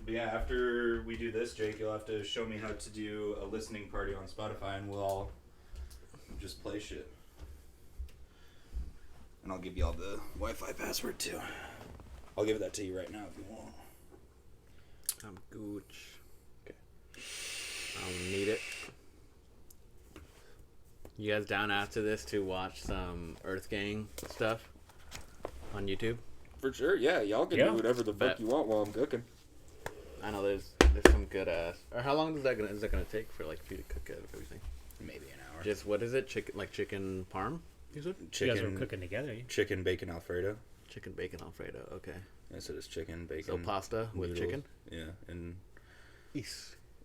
But yeah, after we do this, Jake, you'll have to show me how to do a listening party on Spotify, and we'll all just play shit. And I'll give you all the Wi-Fi password, too. I'll give that to you right now if you want. I'm gooch. Okay. I don't need it. You guys down after this to watch some Earthgang stuff on YouTube? For sure, yeah. Y'all can do whatever the fuck you want while I'm cooking. I know there's some good ass. Or how long is that gonna take for like you to cook it everything? Maybe an hour. Just what is it? Chicken parm? You said? Chicken, you guys were cooking together. Chicken bacon Alfredo. Chicken bacon Alfredo. Okay. Yes, it is chicken bacon. So pasta with noodles. chicken. Yeah, and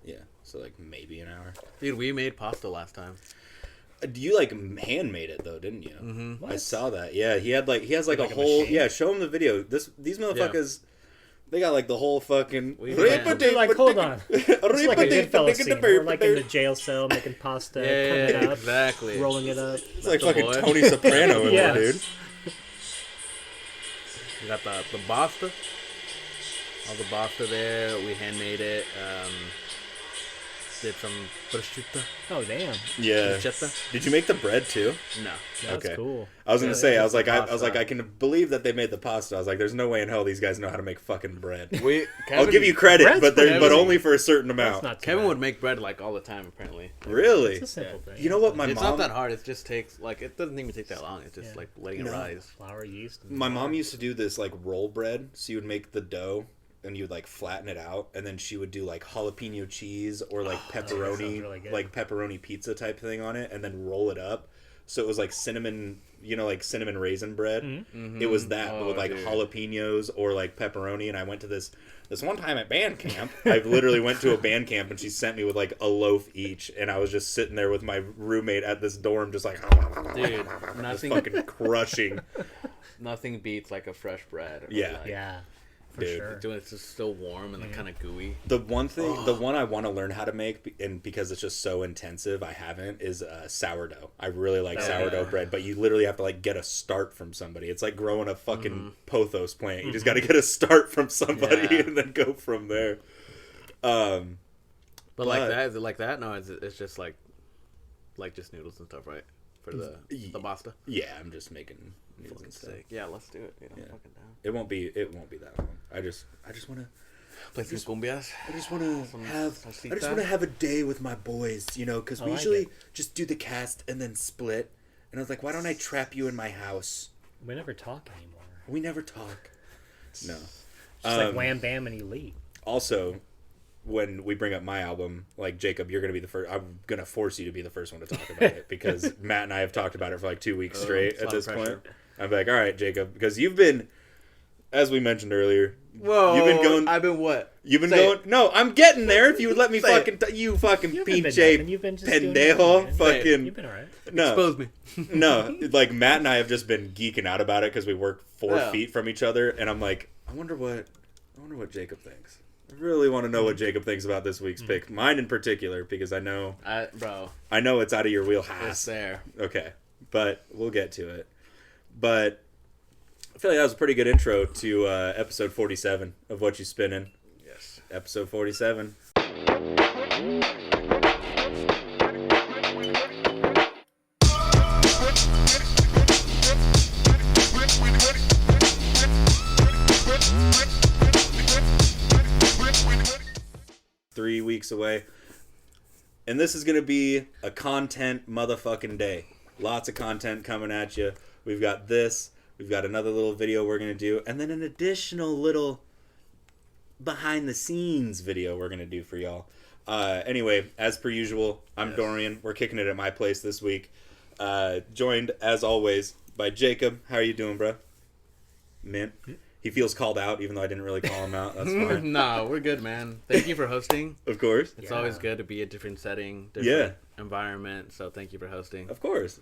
yeah, so like maybe an hour. Dude, we made pasta last time. You like handmade it though, didn't you? Mm-hmm. I saw that. Yeah, he has like a whole machine? Yeah, show him the video. These motherfuckers, they got like the whole fucking. Like, hold on. It's like a Goodfellas scene. We're like in the jail cell making pasta, cutting it up, exactly, rolling it up. It's like fucking Tony Soprano in there, dude. You got the pasta, all the pasta there. We handmade it. Did some prosciutto. Oh damn! Yeah. Bruschetta. Did you make the bread too? No. That's okay. cool. I was gonna say, I was like, pasta. I can believe that they made the pasta. I was like, there's no way in hell these guys know how to make fucking bread. I'll give you credit, Bread's but only for a certain amount. Kevin would make bread like all the time, apparently. Really? It's a simple thing. You know what, It's not that hard. It just takes like it doesn't even take that long. It's just like letting it rise. Flour, yeast. My mom used to do this like roll bread. So you would make the dough and you would like flatten it out, and then she would do like jalapeno cheese or like pepperoni, really good. like pepperoni pizza type thing on it, and then roll it up. So it was like cinnamon, like cinnamon raisin bread. Mm-hmm. It was that, but with like jalapenos or like pepperoni. And I went to this one time at band camp. I literally went to a band camp, and she sent me with like a loaf each, and I was just sitting there with my roommate at this dorm, just like, dude, nothing fucking crushing. Nothing beats like a fresh bread. Yeah. Like, Yeah. For Dude. sure. It's just still warm and like kind of gooey. The one I want to learn how to make, and because it's just so intensive, I haven't, is sourdough. I really like sourdough bread, but you literally have to like get a start from somebody. It's like growing a fucking pothos plant. You just got to get a start from somebody and then go from there. But like that, is it like that? No, it's just like just noodles and stuff, right? For the pasta. Yeah, I'm just making noodles and stuff. Yeah, let's do it. I'm fucking down. It won't be that long. I just want to play some cumbias. I just want to have a day with my boys, because we usually just do the cast and then split. And I was like, why don't I trap you in my house? We never talk anymore. We never talk. No. Just like Wham Bam and Elite. Also, when we bring up my album, like, Jacob, you're going to be the first. I'm going to force you to be the first one to talk about it, because Matt and I have talked about it for like 2 weeks straight at this point. I'm like, all right, Jacob, because you've been, as we mentioned earlier, whoa, you've been going. I've been what? You've been going. No, I'm getting there. If you would let me fucking, pinche pendejo, fucking. You've been alright. No, expose me. No, like Matt and I have just been geeking out about it because we work 4 feet from each other, and I'm like, I wonder what Jacob thinks. I really want to know what Jacob thinks about this week's pick, mine in particular, because I know it's out of your wheelhouse. It's there. Okay, but we'll get to it. But I feel like that was a pretty good intro to episode 47 of Whatchu Spinnin. Yes. Episode 47. 3 weeks away. And this is going to be a content motherfucking day. Lots of content coming at you. We've got this. We've got another little video we're going to do. And then an additional little behind the scenes video we're going to do for y'all. Anyway, as per usual, I'm Dorian. We're kicking it at my place this week. Joined, as always, by Jacob. How are you doing, bro? Mint. He feels called out, even though I didn't really call him out. That's fine. No, we're good, man. Thank you for hosting. Of course. It's always good to be a different setting, different environment. So thank you for hosting. Of course.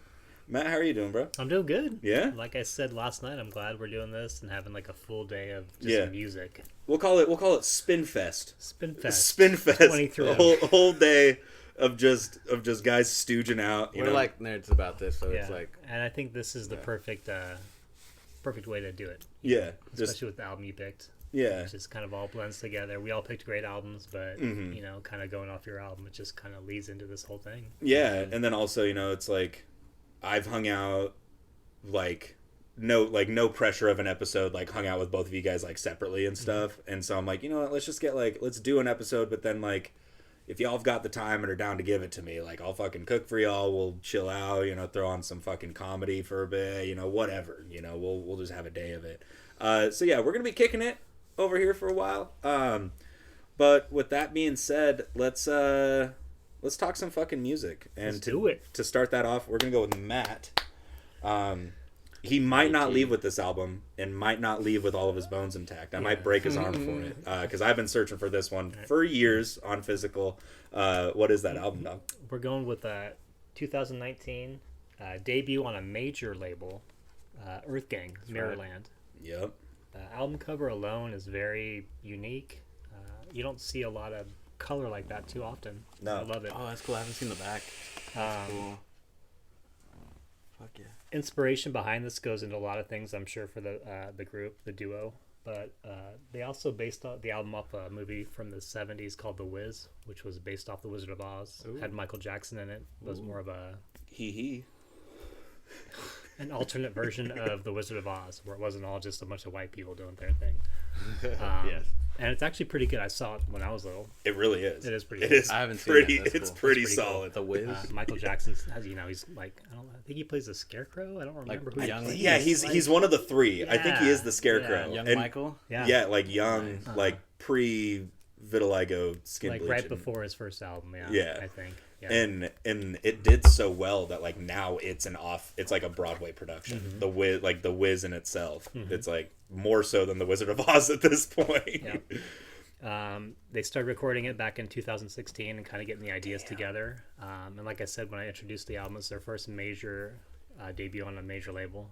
Matt, how are you doing, bro? I'm doing good. Yeah? Like I said last night, I'm glad we're doing this and having like a full day of just music. We'll call it Spin Fest. Spin Fest. Spin Fest. 23. A whole day of just guys stooging out. We're like nerds about this, so it's like. And I think this is the perfect way to do it. Yeah, Especially with the album you picked. Yeah. It just kind of all blends together. We all picked great albums, but, you know, kind of going off your album, it just kind of leads into this whole thing. Yeah, and then also, you know, it's like, I've hung out, like, no pressure of an episode, like, hung out with both of you guys, like, separately and stuff, and so I'm like, you know what, let's just get, like, let's do an episode, but then, like, if y'all have got the time and are down to give it to me, like, I'll fucking cook for y'all, we'll chill out, you know, throw on some fucking comedy for a bit, you know, whatever, you know, we'll just have a day of it. So yeah, we're gonna be kicking it over here for a while. But with that being said, let's talk some fucking music. And let's do it. To start that off, we're gonna go with Matt. He might not leave with this album and might not leave with all of his bones intact. I might break his arm for it because I've been searching for this one for years on physical. What is that album, dog? We're going with 2019 debut on a major label, Earthgang, Mirrorland. Yep. Album cover alone is very unique. You don't see a lot of color like that too often. No. I love it. Oh, that's cool. I haven't seen the back. That's cool. Fuck yeah. Inspiration behind this goes into a lot of things, I'm sure, for the group, the duo. But they also based the album off a movie from the 70s called The Wiz, which was based off The Wizard of Oz. Ooh. Had Michael Jackson in it. Was more of a... an alternate version of The Wizard of Oz, where it wasn't all just a bunch of white people doing their thing. Yes. And it's actually pretty good. I saw it when I was little. It really is. It is pretty It good. is I haven't seen pretty, it. That's it's cool. pretty It's pretty solid. The Wiz. Michael Jackson has, you know, he's like, I think he plays the Scarecrow. I don't remember who he young- plays. Yeah, he's one of the three. I think he is the Scarecrow. Young And- Michael. Yeah, like young, like pre-vitiligo skin like bleaching. right before his first album. Yeah, Yeah. I think. Yeah. And it did so well that like now it's like a Broadway production. The Wiz in itself, it's like more so than the Wizard of Oz at this point. Yeah. They started recording it back in 2016 and kind of getting the ideas together. And like I said, when I introduced the album, it's their first major debut on a major label.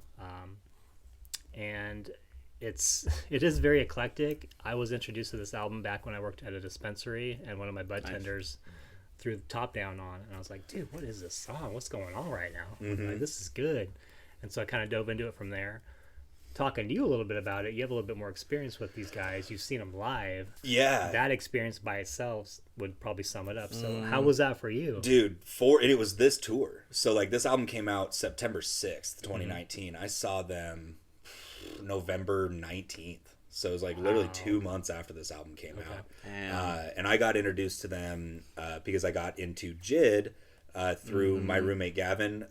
And it is very eclectic. I was introduced to this album back when I worked at a dispensary, and one of my bud tenders threw the Top Down on, and I was like, dude, what is this song? What's going on right now? Like, this is good. And so I kind of dove into it from there. Talking to you a little bit about it, you have a little bit more experience with these guys. You've seen them live. Yeah. That experience by itself would probably sum it up. So how was that for you? Dude, and it was this tour. So like this album came out September 6th, 2019. I saw them November 19th. So it was like literally 2 months after this album came out. And I got introduced to them because I got into JID through my roommate Gavin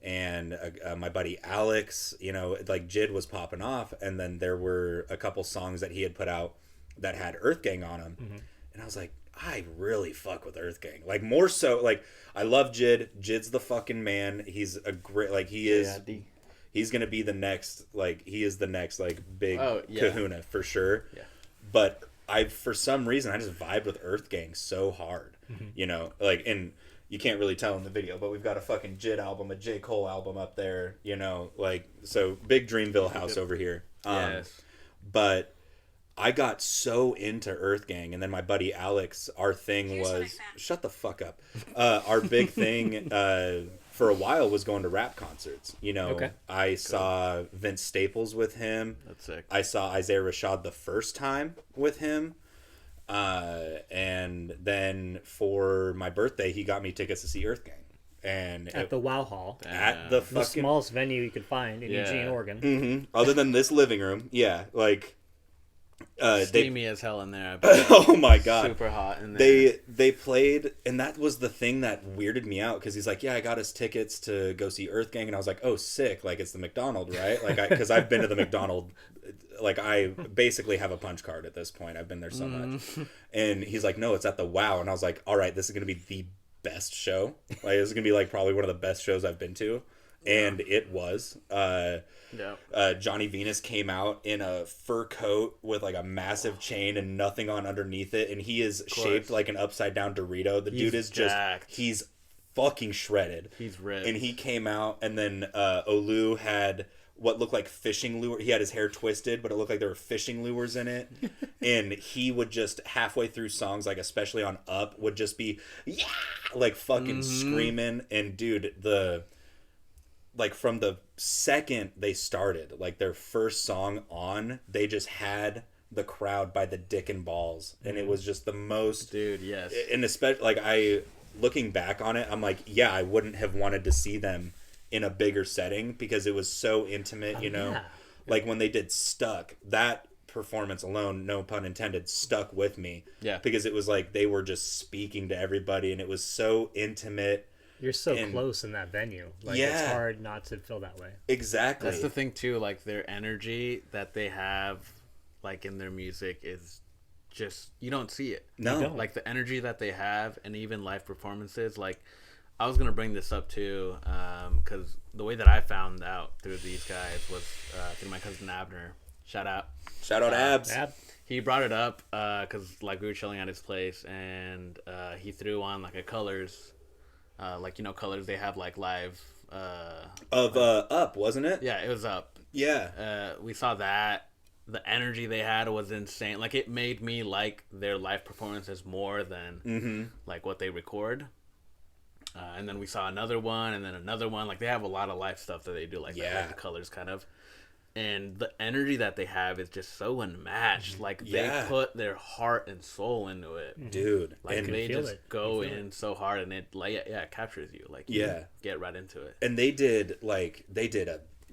and my buddy Alex. You know, like JID was popping off, and then there were a couple songs that he had put out that had Earthgang on them. And I was like, I really fuck with Earthgang. Like more so, like I love JID. JID's the fucking man. He's a great, like he is... He's gonna be the next, like he is the next like big kahuna for sure. Yeah. But for some reason I just vibed with Earthgang so hard, you know, like, and you can't really tell in the video, but we've got a fucking JID album, a J. Cole album up there, you know, like, so big Dreamville house over here. Yes. But I got so into Earthgang, and then my buddy Alex, our thing was shut the fuck up. Our big thing for a while was going to rap concerts. You know, I saw Vince Staples with him. That's sick. I saw Isaiah Rashad the first time with him. And then for my birthday, he got me tickets to see Earthgang. And at the Wow Hall. At the fucking... smallest venue you could find in Eugene, Oregon. Other than this living room. Yeah, like... steamy as hell in there. Oh my god, super hot in there. They played, and that was the thing that weirded me out, because he's like, yeah, I got us tickets to go see Earthgang, and I was like, oh sick, like it's the McDonald's, right? Like because I've been to the McDonald's, like I basically have a punch card at this point. I've been there so much. And he's like, no, it's at the Wow, and I was like, all right, this is gonna be the best show. Like this is gonna be like probably one of the best shows I've been to. And it was. Johnny Venus came out in a fur coat with like a massive chain and nothing on underneath it, and he is shaped like an upside down Dorito. The dude is jacked. He's fucking shredded. He's ripped. And he came out, and then Olu had what looked like fishing lure. He had his hair twisted, but it looked like there were fishing lures in it. And he would just halfway through songs, like especially on Up, would just be like fucking screaming. And dude, like from the second they started, like their first song on, they just had the crowd by the dick and balls, and it was just the most, dude. Yes, and especially like looking back on it, I'm like, yeah, I wouldn't have wanted to see them in a bigger setting because it was so intimate, you know. Yeah. Like when they did Stuck, that performance alone, no pun intended, stuck with me. Yeah, because it was like they were just speaking to everybody, and it was so intimate. You're so close in that venue. Like, it's hard not to feel that way. Exactly. That's the thing too. Like their energy that they have, like in their music, is just, you don't see it. No. Like the energy that they have, and even live performances. Like I was gonna bring this up too, because the way that I found out through these guys was through my cousin Abner. Shout out Abs. He brought it up because like we were chilling at his place, and he threw on like a Colors. Like, you know, Colors, they have like live Up, wasn't it? Yeah, it was Up. Yeah. We saw that. The energy they had was insane. Like, it made me like their live performances more than like what they record. And then we saw another one, and then another one. Like, they have a lot of live stuff that they do, like that, like the Colors kind of. And the energy that they have is just so unmatched. Like, they put their heart and soul into it. Dude. Like, and they just go in so hard, and it, like, it captures you. Like, you get right into it. And they did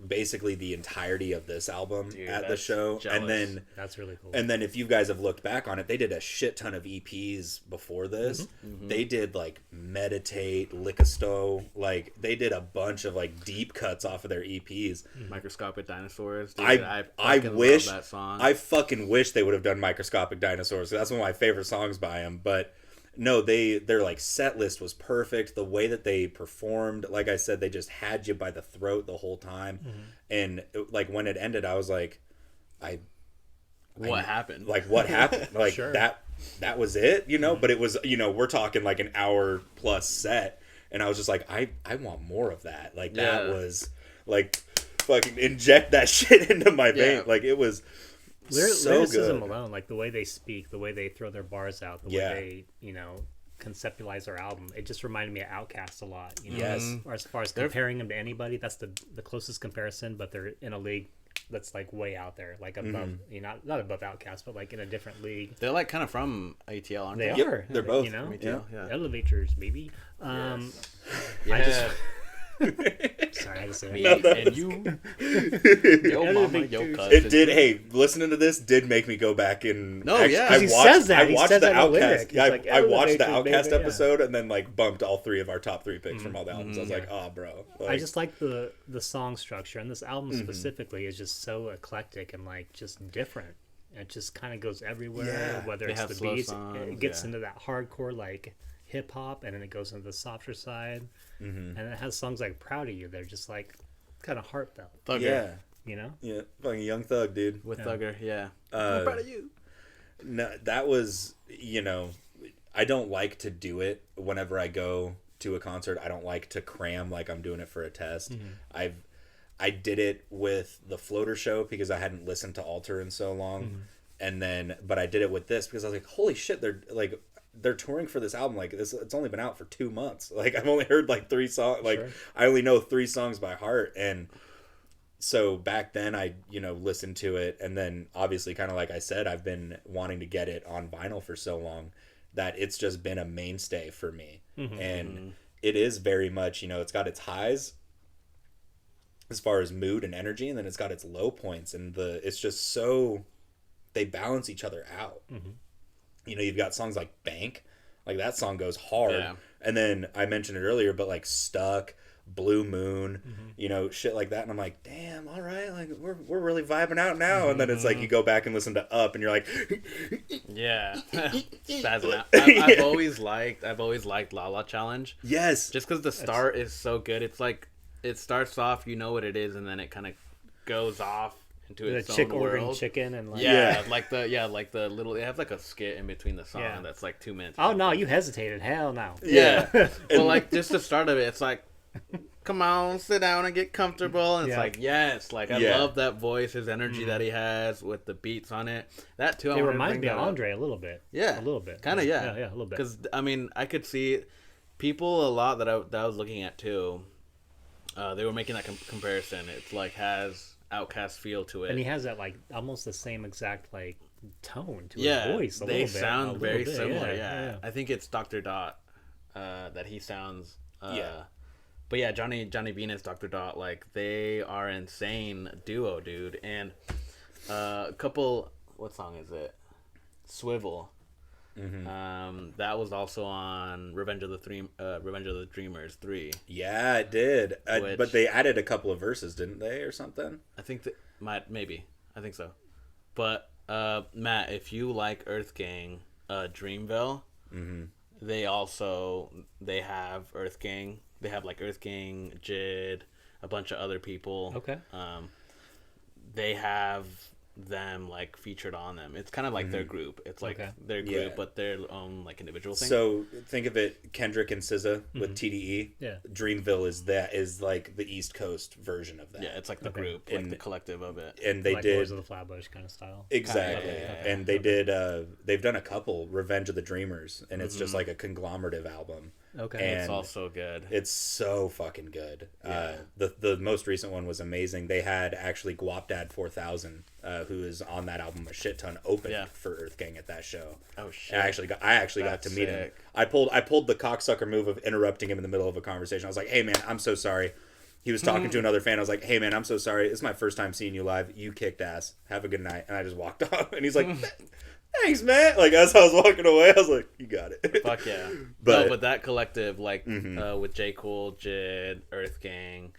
basically the entirety of this album at the show. Jealous. And then that's really cool. And then if you guys have looked back on it, they did a shit ton of EPs before this. They did like Meditate, Lickisto, like they did a bunch of like deep cuts off of their EPs. Microscopic Dinosaurs. Dude, I wish love that song. I fucking wish they would have done Microscopic Dinosaurs. That's one of my favorite songs by them. But no, their like set list was perfect. The way that they performed, like I said, they just had you by the throat the whole time. And like when it ended, I was like, what happened? Like what happened? Like that was it, you know? But it was, you know, we're talking like an hour plus set, and I was just like, I want more of that. Like that was like fucking inject that shit into my vein. Like it was. Lyricism alone, like the way they speak, the way they throw their bars out, the way they, you know, conceptualize their album, it just reminded me of Outkast a lot. You know? Or as far as comparing them to anybody, that's the closest comparison, but they're in a league that's like way out there, like above, you know, not above Outkast, but like in a different league. They're like kind of from ATL, aren't they? They are. They're both. You know, ATL, Elevators, baby. I just. Sorry, I had to say that. And you, yo mama, yo cousin. It did. Hey, listening to this did make me go back and. No, yeah, I he watched, says that. I watched the Outkast. Yeah, like, I watched the Outkast baby, episode and then like bumped all three of our top three picks from all the albums. I was like, oh, bro. Like, I just like the song structure, and this album specifically is just so eclectic and like just different. It just kind of goes everywhere. Whether it's the beats, it gets into that hardcore like hip hop, and then it goes into the softer side. And it has songs like Proud of You. They're just like kind of heartfelt. Thugger. You know? Yeah. Fucking Young Thug, dude. With Thugger, I'm proud of you. No, that was, you know, I don't like to do it whenever I go to a concert. I don't like to cram like I'm doing it for a test. I did it with the Floater show because I hadn't listened to Alter in so long. And then, but I did it with this because I was like, holy shit, they're touring for this album. Like this, it's only been out for 2 months. Like I've only heard like 3 songs. Like I only know 3 songs by heart. And so back then I, you know, listened to it. And then obviously kind of like I said, I've been wanting to get it on vinyl for so long that it's just been a mainstay for me. And it is very much, you know, it's got its highs as far as mood and energy. And then it's got its low points, and it's just so, they balance each other out. You know, you've got songs like Bank, like that song goes hard. And then I mentioned it earlier, but like Stuck, Blue Moon, you know, shit like that. And I'm like, damn, all right, like we're really vibing out now. And then it's like you go back and listen to Up, and you're like, spazzing out. I've always liked La La Challenge. Yes, just because the start is so good. It's like it starts off, you know what it is, and then it kind of goes off into its own world. Chicken and like like the little, they have like a skit in between the song that's like 2 minutes. Oh no, you hesitated. Hell no. Well, like just the start of it, it's like, come on, sit down and get comfortable. And it's like, yes, like I love that voice, his energy that he has with the beats on it. That too. It reminds me of Andre a little bit. Yeah, a little bit. Kind of, yeah, a little bit. Because I mean, I could see people a lot that I was looking at too. They were making that comparison. It's like has Outkast feel to it, and he has that like almost the same exact like tone to his voice. They little sound bit, very bit. similar. Yeah, Yeah. I think it's Dr. Dot that he sounds. Yeah. But yeah, Johnny Venus, Dr. Dot, like they are insane duo, dude. And a couple, what song is it? Swivel. That was also on Revenge of the Dreamers 3. Yeah, it did. But they added a couple of verses, didn't they, or something? I think that maybe. I think so. But Matt, if you like Earthgang, Dreamville, they have Earthgang. They have like Earthgang, Jid, a bunch of other people. Okay. They have them like featured on them. It's kind of like their group. It's like their group, but their own like individual thing. So think of it, Kendrick and SZA with TDE. Yeah. Dreamville is like the East Coast version of that. Yeah, it's like the group, like the collective of it. And they like did Boys of the Flatbush kind of style. Exactly. Yeah. And they did they've done a couple, Revenge of the Dreamers, and it's just like a conglomerative album. Okay. And It's also good. it's so fucking good. Yeah. The most recent one was amazing. They had actually Guapdad 4000, who is on that album a shit ton, opened for Earthgang at that show. Oh shit! And I actually got to meet him. sick. I pulled the cocksucker move of interrupting him in the middle of a conversation. I was like, "Hey man, I'm so sorry." He was talking to another fan. I was like, "Hey man, I'm so sorry. It's my first time seeing you live. You kicked ass. Have a good night." And I just walked off. And he's like, "Thanks, man." Like as I was walking away, I was like, "You got it." Fuck yeah! But- but that collective, like with J. Cole, Jid, Earthgang,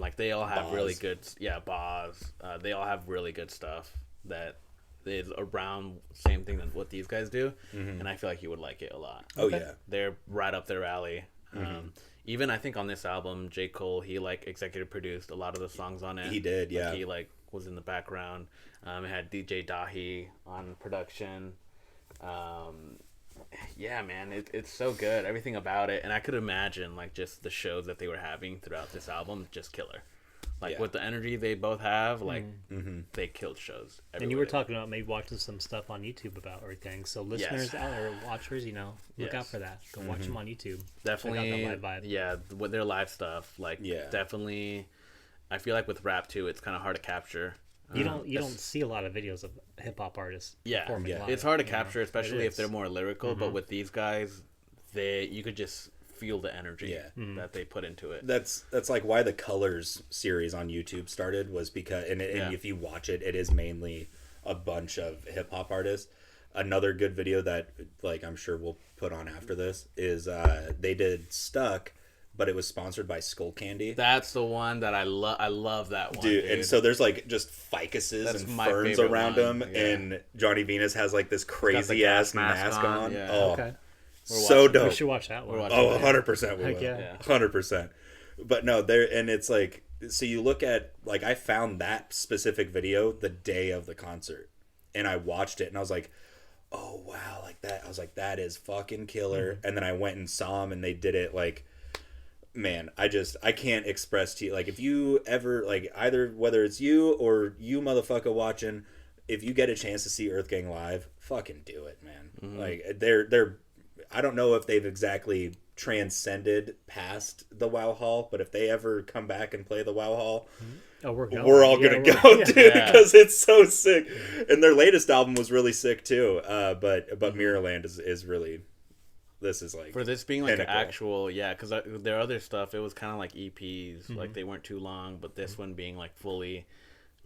like they all have Boz. really good. Yeah, Boz. They all have really good stuff that is around same thing than what these guys do, and I feel like you would like it a lot. Oh yeah. They're right up their alley. Even I think on this album, J. Cole, he like executive produced a lot of the songs on it. He did, yeah. Like, he like was in the background. It had DJ Dahi on production. Yeah, man, it's so good. Everything about it, and I could imagine like just the shows that they were having throughout this album, just killer. Like Yeah. with the energy they both have, like they killed shows. And you were talking about maybe watching some stuff on YouTube about Earthgang. So listeners out or watchers, look out for that. Go watch them on YouTube. Definitely, Check out that live vibe. yeah, with their live stuff, like definitely. I feel like with rap too, it's kind of hard to capture. You don't see a lot of videos of hip hop artists performing live. It's hard to capture, especially if is. they're more lyrical. But with these guys, you could just feel the energy that they put into it. That's like why the Colors series on YouTube started, was because and if you watch it, it is mainly a bunch of hip hop artists. Another good video that like I'm sure we'll put on after this is they did Stuck, but it was sponsored by Skull Candy. That's the one that I love. I love that one, dude. And so there's like just ficuses That's and my ferns favorite around one, him, yeah. and Johnny Venus has like this crazy gas ass mask on. yeah. Oh, Okay. so We dope. should watch that one. watching Oh, it. 100% we Heck will. yeah. 100%. But no, there, and it's like, so you look at, like, I found that specific video the day of the concert, and I watched it, and I was like, oh, wow, like that. I was like, that is fucking killer. And then I went and saw them, and they did it, like, man, I can't express to you, like, if you ever, like, either, whether it's you or you motherfucker watching, if you get a chance to see Earthgang live, fucking do it, man. Like, they're I don't know if they've exactly transcended past the Wow Hall, but if they ever come back and play the Wow Hall, we're all gonna go, dude, because it's so sick. And their latest album was really sick too. But Mirrorland is really, this is like, For this being like pinnacle. an actual, because their other stuff, it was kind of like EPs, like they weren't too long. But this one being like fully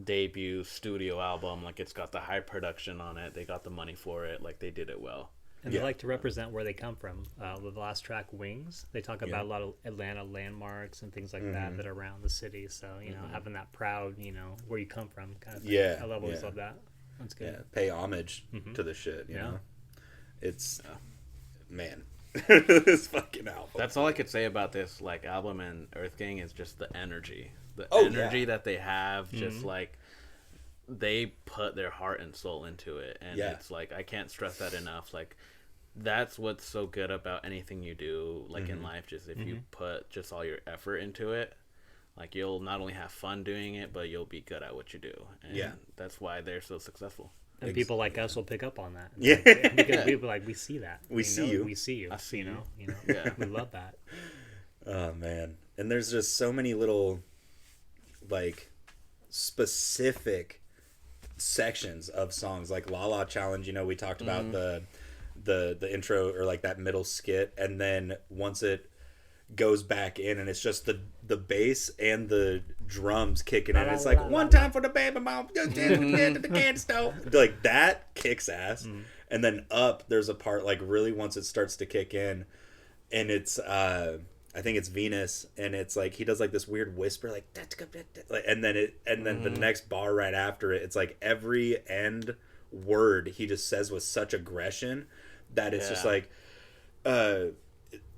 debut studio album, like it's got the high production on it. They got the money for it. Like they did it well. And they like to represent where they come from. With the last track, Wings, they talk about a lot of Atlanta landmarks and things like that are around the city. So, having that proud, where you come from kind of thing. Yeah, I always yeah. love that. That's good. yeah, pay homage to the shit, you know? It's, man, this fucking album. That's all I could say about this like album and Earthgang is just the energy. The Oh, energy yeah. that they have, just like they put their heart and soul into it. And it's like I can't stress that enough. Like that's what's so good about anything you do, like in life, just if you put just all your effort into it, like you'll not only have fun doing it, but you'll be good at what you do. And that's why they're so successful. And people like us will pick up on that. Yeah. Because people like, we see that. We see you. We see you. I see you. Yeah. We love that. Oh, man. And there's just so many little, like, specific sections of songs like La La Challenge. You know, we talked about the intro or like that middle skit, and then once it goes back in and it's just the bass and the drums kicking in. It's like one time for the baby mom, can't stop. Like that kicks ass. And then Up, there's a part like really once it starts to kick in, and it's I think it's Venus, and it's like he does like this weird whisper like and then the next bar right after it, it's like every end word he just says with such aggression that it's just like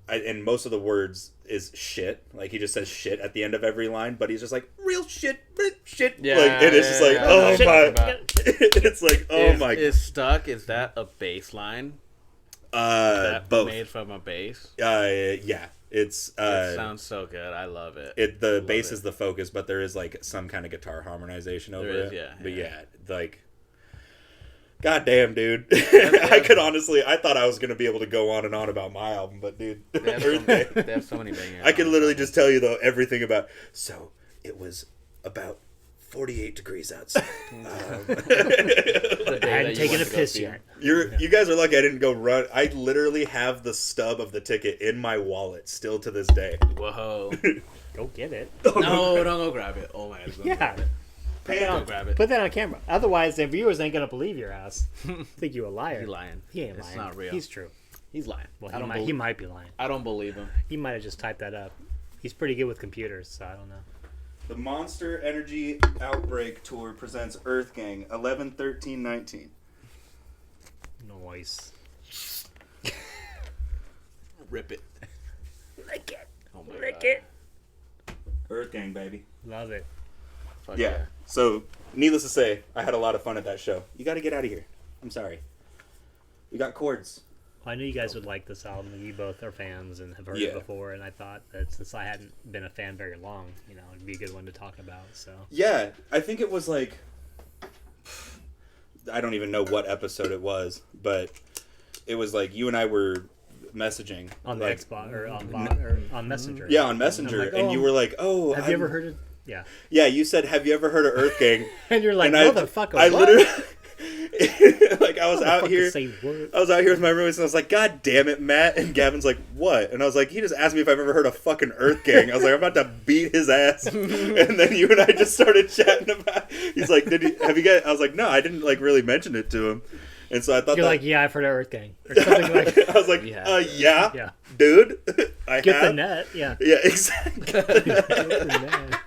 and most of the words is shit. Like he just says shit at the end of every line, but he's just like real shit. Yeah, like, and it's just like oh my. It's like my. Is Stuck? Is that a bass line? Both made from a bass. Yeah, it's. It sounds so good. I love it. The bass is the focus, but there is like some kind of guitar harmonization over it. Yeah. But like. God damn, dude. I thought I was going to be able to go on and on about my album, but dude. They have so many bangers. I can literally just tell you, though, everything about... So, it was about 48 degrees outside. I hadn't taken a piss yet. You guys are lucky I didn't go run. I literally have the stub of the ticket in my wallet still to this day. Whoa. Go get it. No, don't go grab it. Oh, my God. Yeah. Grab it. Put that on camera. Otherwise, the viewers ain't gonna believe your ass. Think you a liar. He's lying. He ain't lying. It's not real. He's true. He's lying. Well, he might be lying. I don't believe him. He might have just typed that up. He's pretty good with computers, so I don't know. The Monster Energy Outbreak Tour presents Earthgang 11/13/19. Noise. Rip it. Lick it. Oh my Lick God. it. Earthgang, baby. Love it. Fuck Yeah. So, needless to say, I had a lot of fun at that show. You got to get out of here. I'm sorry. We got chords. Well, I knew you guys would like this album. You both are fans and have heard it before, and I thought that since I hadn't been a fan very long, it'd be a good one to talk about. So yeah, I think it was like I don't even know what episode it was, but it was like you and I were messaging on the like, Xbox or on Messenger. Yeah, on Messenger, and you were like, "Oh, have you ever heard it?" Yeah. Yeah, you said, "Have you ever heard of Earthgang?" And you're like, "Motherfucker!" I literally, like, I was out here. I was out here with my roommates, and I was like, "God damn it, Matt!" And Gavin's like, "What?" And I was like, "He just asked me if I've ever heard of fucking Earthgang." I was like, "I'm about to beat his ass." And then you and I just started chatting about. He's like, have you guys?" I was like, "No, I didn't like really mention it to him." And so I thought you're like, "Yeah, I've heard of Earthgang," or something like. I was like, yeah, dude, I get have. the net, yeah, exactly." Get the net.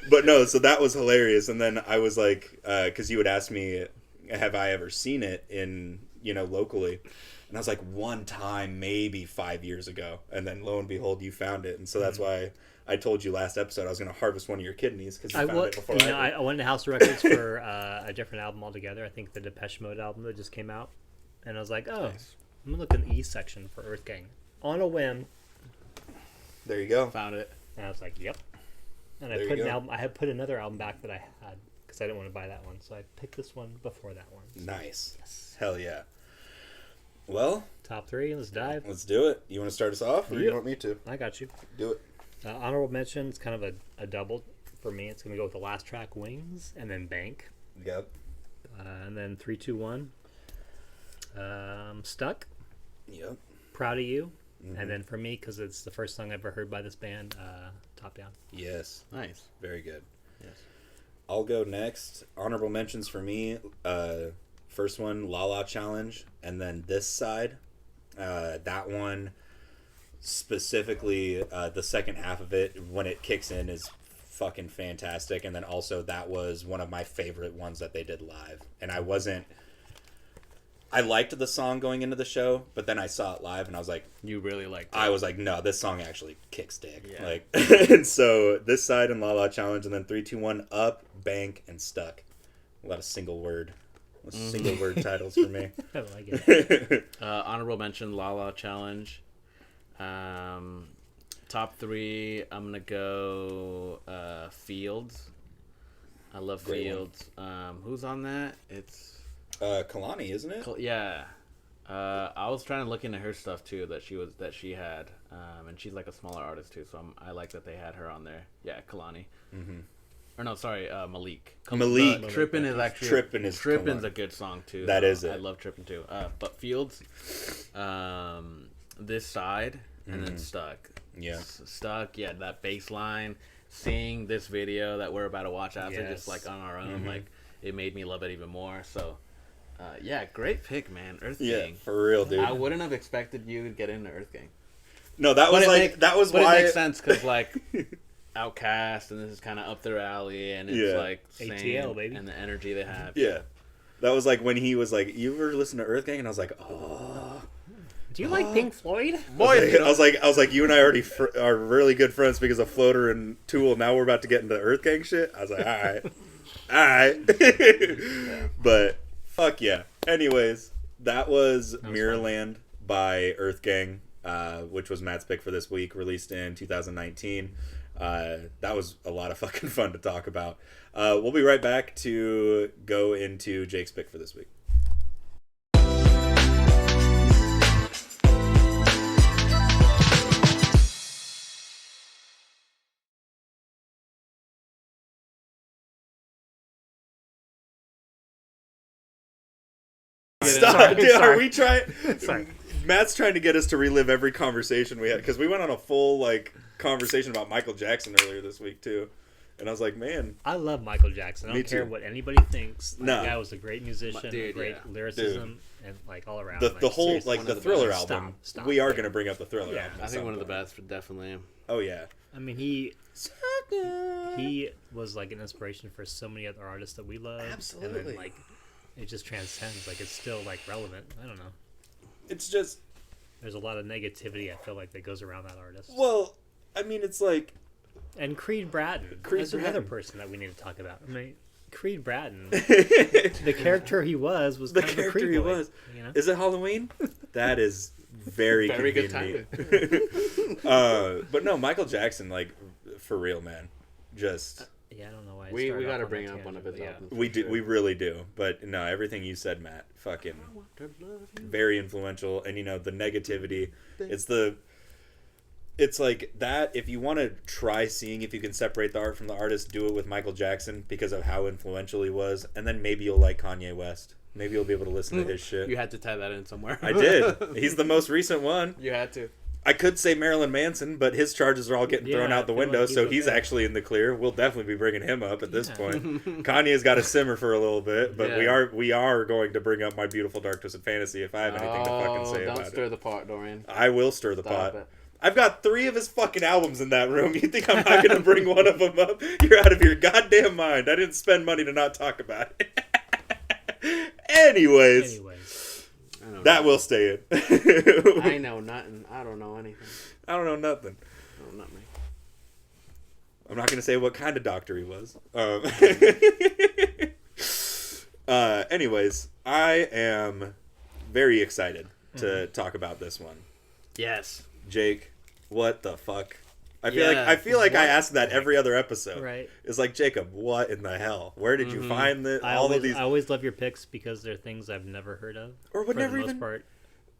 But no, so that was hilarious. And then I was like, because you would ask me, have I ever seen it in, locally? And I was like, one time, maybe 5 years ago. And then lo and behold, you found it. And so that's why I told you last episode I was going to harvest one of your kidneys because you found it before I did. I went to House of Records for a different album altogether. I think the Depeche Mode album that just came out. And I was like, nice. I'm going to look in the E section for Earthgang. On a whim. There you go. Found it. And I was like, yep. And I had put another album back that I had because I didn't want to buy that one, so I picked this one before that one. So. Nice. Yes. Hell yeah. Well, top 3. Let's dive. Let's do it. You want to start us off, or you want me to? I got you. Do it. Honorable mention. It's kind of a double for me. It's going to go with the last track, Wings, and then Bank. Yep. And then 3, 2, 1. Stuck. Yep. Proud of You. Mm-hmm. And then for me, because it's the first song I ever heard by this band, Top Down. Yes. Nice. Very good. Yes. I'll go next. Honorable mentions for me. First one, La La Challenge. And then this side. That one, specifically, the second half of it, when it kicks in, is fucking fantastic. And then also, that was one of my favorite ones that they did live. And I liked the song going into the show, but then I saw it live and I was like... You really liked it. I was like, no, this song actually kicks dick. Yeah. Like, and so this side and La La Challenge, and then 3, 2, 1, Up, Bank, and Stuck. A lot of single word titles for me. I like it. Honorable mention, La La Challenge. Top 3, I'm going to go Fields. I love Great Fields. Who's on that? It's... Kalani, isn't it? Yeah. I was trying to look into her stuff too that she had, and she's like a smaller artist too. So I like that they had her on there. Yeah, Kalani. Mm-hmm. Or no, sorry, Malik. Malik. Trippin' is actually Trippin's a good song too. That is it. I love Trippin' too. But Fields, This Side, and then Stuck. Yeah. Stuck. Yeah, that bass line. Seeing this video that we're about to watch after, just like on our own, like it made me love it even more. So, yeah, great pick, man. Earthgang. Yeah, for real, dude. I wouldn't have expected you to get into Earthgang. No, that was But why it makes sense because like Outcast, and this is kind of up their alley, and it's like ATL, baby, and the energy they have. Yeah, that was like when he was like, "You ever listen to Earthgang?" And I was like, "Oh, do you like Pink Floyd?" Boy, I was like, you and I already are really good friends because of Floater and Tool. Now we're about to get into Earthgang shit. I was like, all right, but fuck yeah. Anyways, that was Mirrorland by Earthgang, which was Matt's pick for this week, released in 2019. That was a lot of fucking fun to talk about. We'll be right back to go into Jake's pick for this week. Stop, dude. Are we trying? Sorry. Matt's trying to get us to relive every conversation we had because we went on a full like conversation about Michael Jackson earlier this week too, and I was like, man, I love Michael Jackson. I don't care what anybody thinks. The guy was a great musician, great lyricism, and like all around. The whole like the Thriller album. Stop. We are gonna bring up the Thriller album. I think one of the best, definitely. Oh yeah. I mean, he was like an inspiration for so many other artists that we love. Absolutely. And then, like, it just transcends. Like, it's still like relevant. I don't know. It's just there's a lot of negativity I feel like that goes around that artist. Well, I mean, it's like and Creed Bratton. That's another person that we need to talk about. I mean, Creed Bratton. The character he was the kind character of a he boy, was. You know? Is it Halloween? That is very good timing. But no, Michael Jackson, like for real, man. Just yeah, I don't know why. We got to bring up one of his albums. We do, we really do. But no, everything you said, Matt, fucking very influential. And you know the negativity. It's like that. If you want to try seeing if you can separate the art from the artist, do it with Michael Jackson because of how influential he was, and then maybe you'll like Kanye West. Maybe you'll be able to listen to his shit. You had to tie that in somewhere. I did. He's the most recent one. You had to. I could say Marilyn Manson, but his charges are all getting thrown out the window, like so he's actually in the clear. We'll definitely be bringing him up at this point. Kanye's got to simmer for a little bit, but we are going to bring up My Beautiful Dark Twisted Fantasy if I have anything to fucking say about it. Don't stir the pot, Dorian. I will stir the pot. It. I've got 3 of his fucking albums in that room. You think I'm not going to bring one of them up? You're out of your goddamn mind. I didn't spend money to not talk about it. Anyways. That will stay in. I know nothing. I don't know anything. I don't know nothing. No, not me. I'm not going to say what kind of doctor he was. Anyways, I am very excited to talk about this one. Yes. Jake, what the fuck? I feel like I ask that every other episode. Right. It's like, Jacob, what in the hell? Where did you find I always love your picks because they're things I've never heard of. Or would never for the even most part.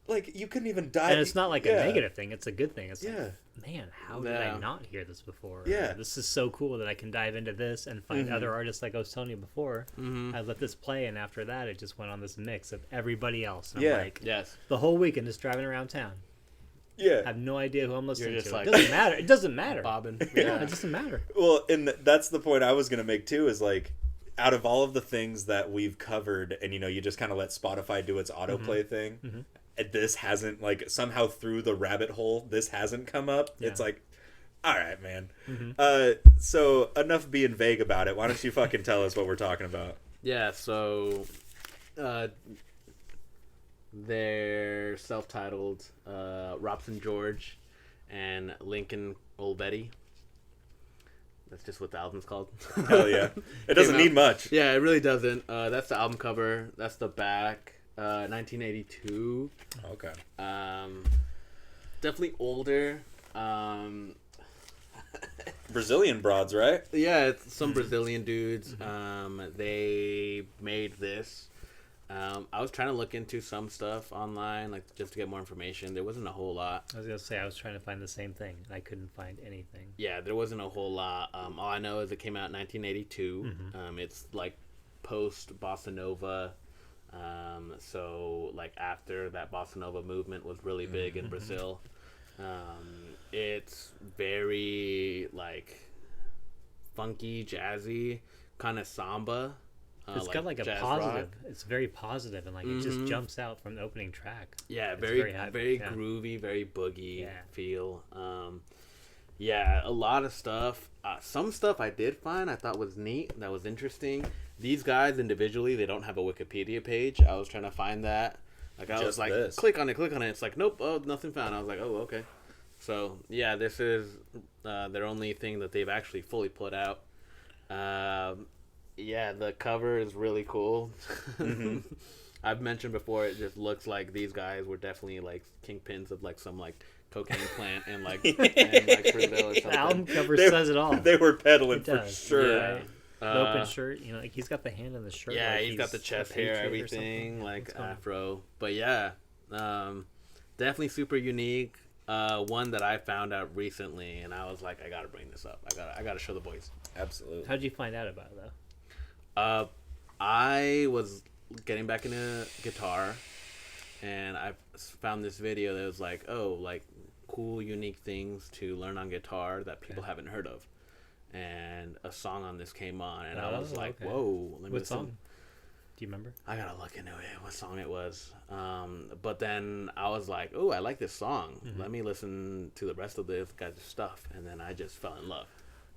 Like you couldn't even dive. And it's not like a negative thing; it's a good thing. It's like, man, how did I not hear this before? Yeah, this is so cool that I can dive into this and find other artists. Like I was telling you before, I let this play, and after that, it just went on this mix of everybody else. And I'm like, the whole weekend just driving around town. Yeah, I have no idea who I'm listening to. Like, it doesn't matter. It doesn't matter. Bobbing. Yeah, it doesn't matter. Well, and that's the point I was gonna make too. Is like, out of all of the things that we've covered, and you just kind of let Spotify do its autoplay thing. This hasn't, like, somehow through the rabbit hole, this hasn't come up. It's like, all right, man. So enough being vague about it. Why don't you fucking tell us what we're talking about? Yeah, so they're self-titled Robson George and Lincoln Olvetti. That's just what the album's called. Hell yeah. It doesn't need much. Yeah, it really doesn't. That's the album cover. That's the back. 1982. Okay. Definitely older. Brazilian broads, right? Yeah, it's some Brazilian dudes. They made this. I was trying to look into some stuff online, like just to get more information. There wasn't a whole lot. I was gonna say I was trying to find the same thing. I couldn't find anything. Yeah, there wasn't a whole lot. All I know is it came out in 1982. It's like post Bossa Nova. So like after that Bossa Nova movement was really big in Brazil. It's very like funky, jazzy, kind of samba. It's got like a positive. Rock. It's very positive, and like it just jumps out from the opening track. Yeah, very groovy, very boogie feel. Yeah, a lot of stuff. Some stuff I did find I thought was neat, that was interesting. These guys individually, they don't have a Wikipedia page. I was trying to find that. Like I was like, click on it. It's like, nope, oh, nothing found. I was like, oh, okay. So yeah, this is their only thing that they've actually fully put out. Yeah, the cover is really cool. I've mentioned before, it just looks like these guys were definitely like kingpins of like some like cocaine plant and like Brazil or something. The album cover says it all. They were peddling for sure. Yeah. The open shirt, you know, like he's got the hand on the shirt. Yeah, like he's got the chest hair, everything, like afro. But yeah, definitely super unique. One that I found out recently, and I was like, I gotta bring this up. I gotta show the boys. Absolutely. How'd you find out about it though? I was getting back into guitar, and I found this video that was like, oh, like cool, unique things to learn on guitar that people haven't heard of. And a song on this came on, and I was like, whoa. What song? Do you remember? I gotta look into it, what song it was. But then I was like, oh, I like this song. Let me listen to the rest of this guy's stuff. And then I just fell in love.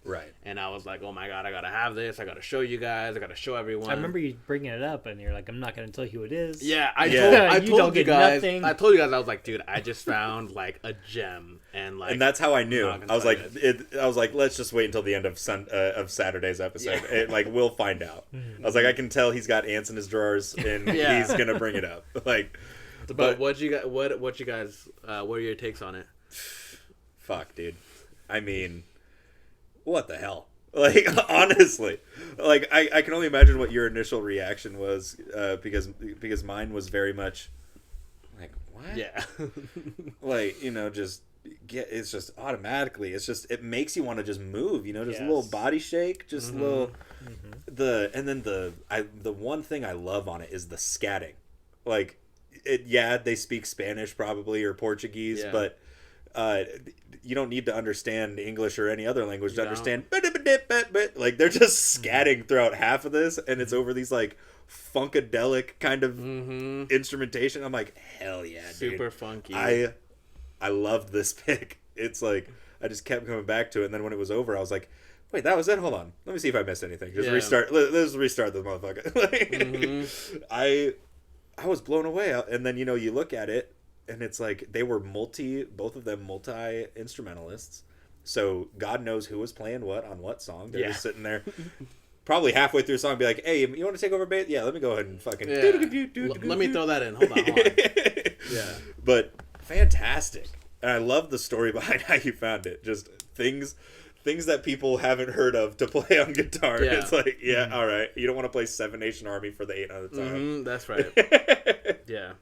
Right. And I was like, oh my God, I gotta have this. I gotta show you guys. I gotta show everyone. I remember you bringing it up, and you're like, I'm not gonna tell you who it is. Yeah, I told you guys. Nothing. I told you guys, I was like, dude, I just found like a gem, and that's how I knew. I was like, let's just wait until the end of Saturday's episode. Yeah. Like, we'll find out. I was like, I can tell he's got ants in his drawers, and he's gonna bring it up. Like, but what you guys? What are your takes on it? Fuck, dude. I mean, what the hell? Like, honestly, like I can only imagine what your initial reaction was, because mine was very much like, what? Yeah. Like, you know, it's just automatically, it makes you want to just move, you know, just a little body shake, just a little the one thing I love on it is the scatting. Like, they speak Spanish probably or Portuguese, but you don't need to understand English or any other language to understand. Like, they're just scatting throughout half of this, and it's over these like funkadelic kind of instrumentation. I'm like, hell yeah, dude. Super funky. I loved this pick. It's like I just kept coming back to it, and then when it was over, I was like, wait, that was it? Hold on, let me see if I missed anything. Restart. Let's restart this motherfucker. I was blown away, and then, you know, you look at it, and it's like they were both of them multi-instrumentalists. So God knows who was playing what on what song. They're just sitting there probably halfway through a song, be like, hey, you want to take over bass? Yeah, let me go ahead and fucking... Let me throw that in. Hold on. Yeah. But fantastic. And I love the story behind how you found it. Just things that people haven't heard of to play on guitar. Yeah. It's like, all right. You don't want to play Seven Nation Army for the 800th time. That's right. Yeah.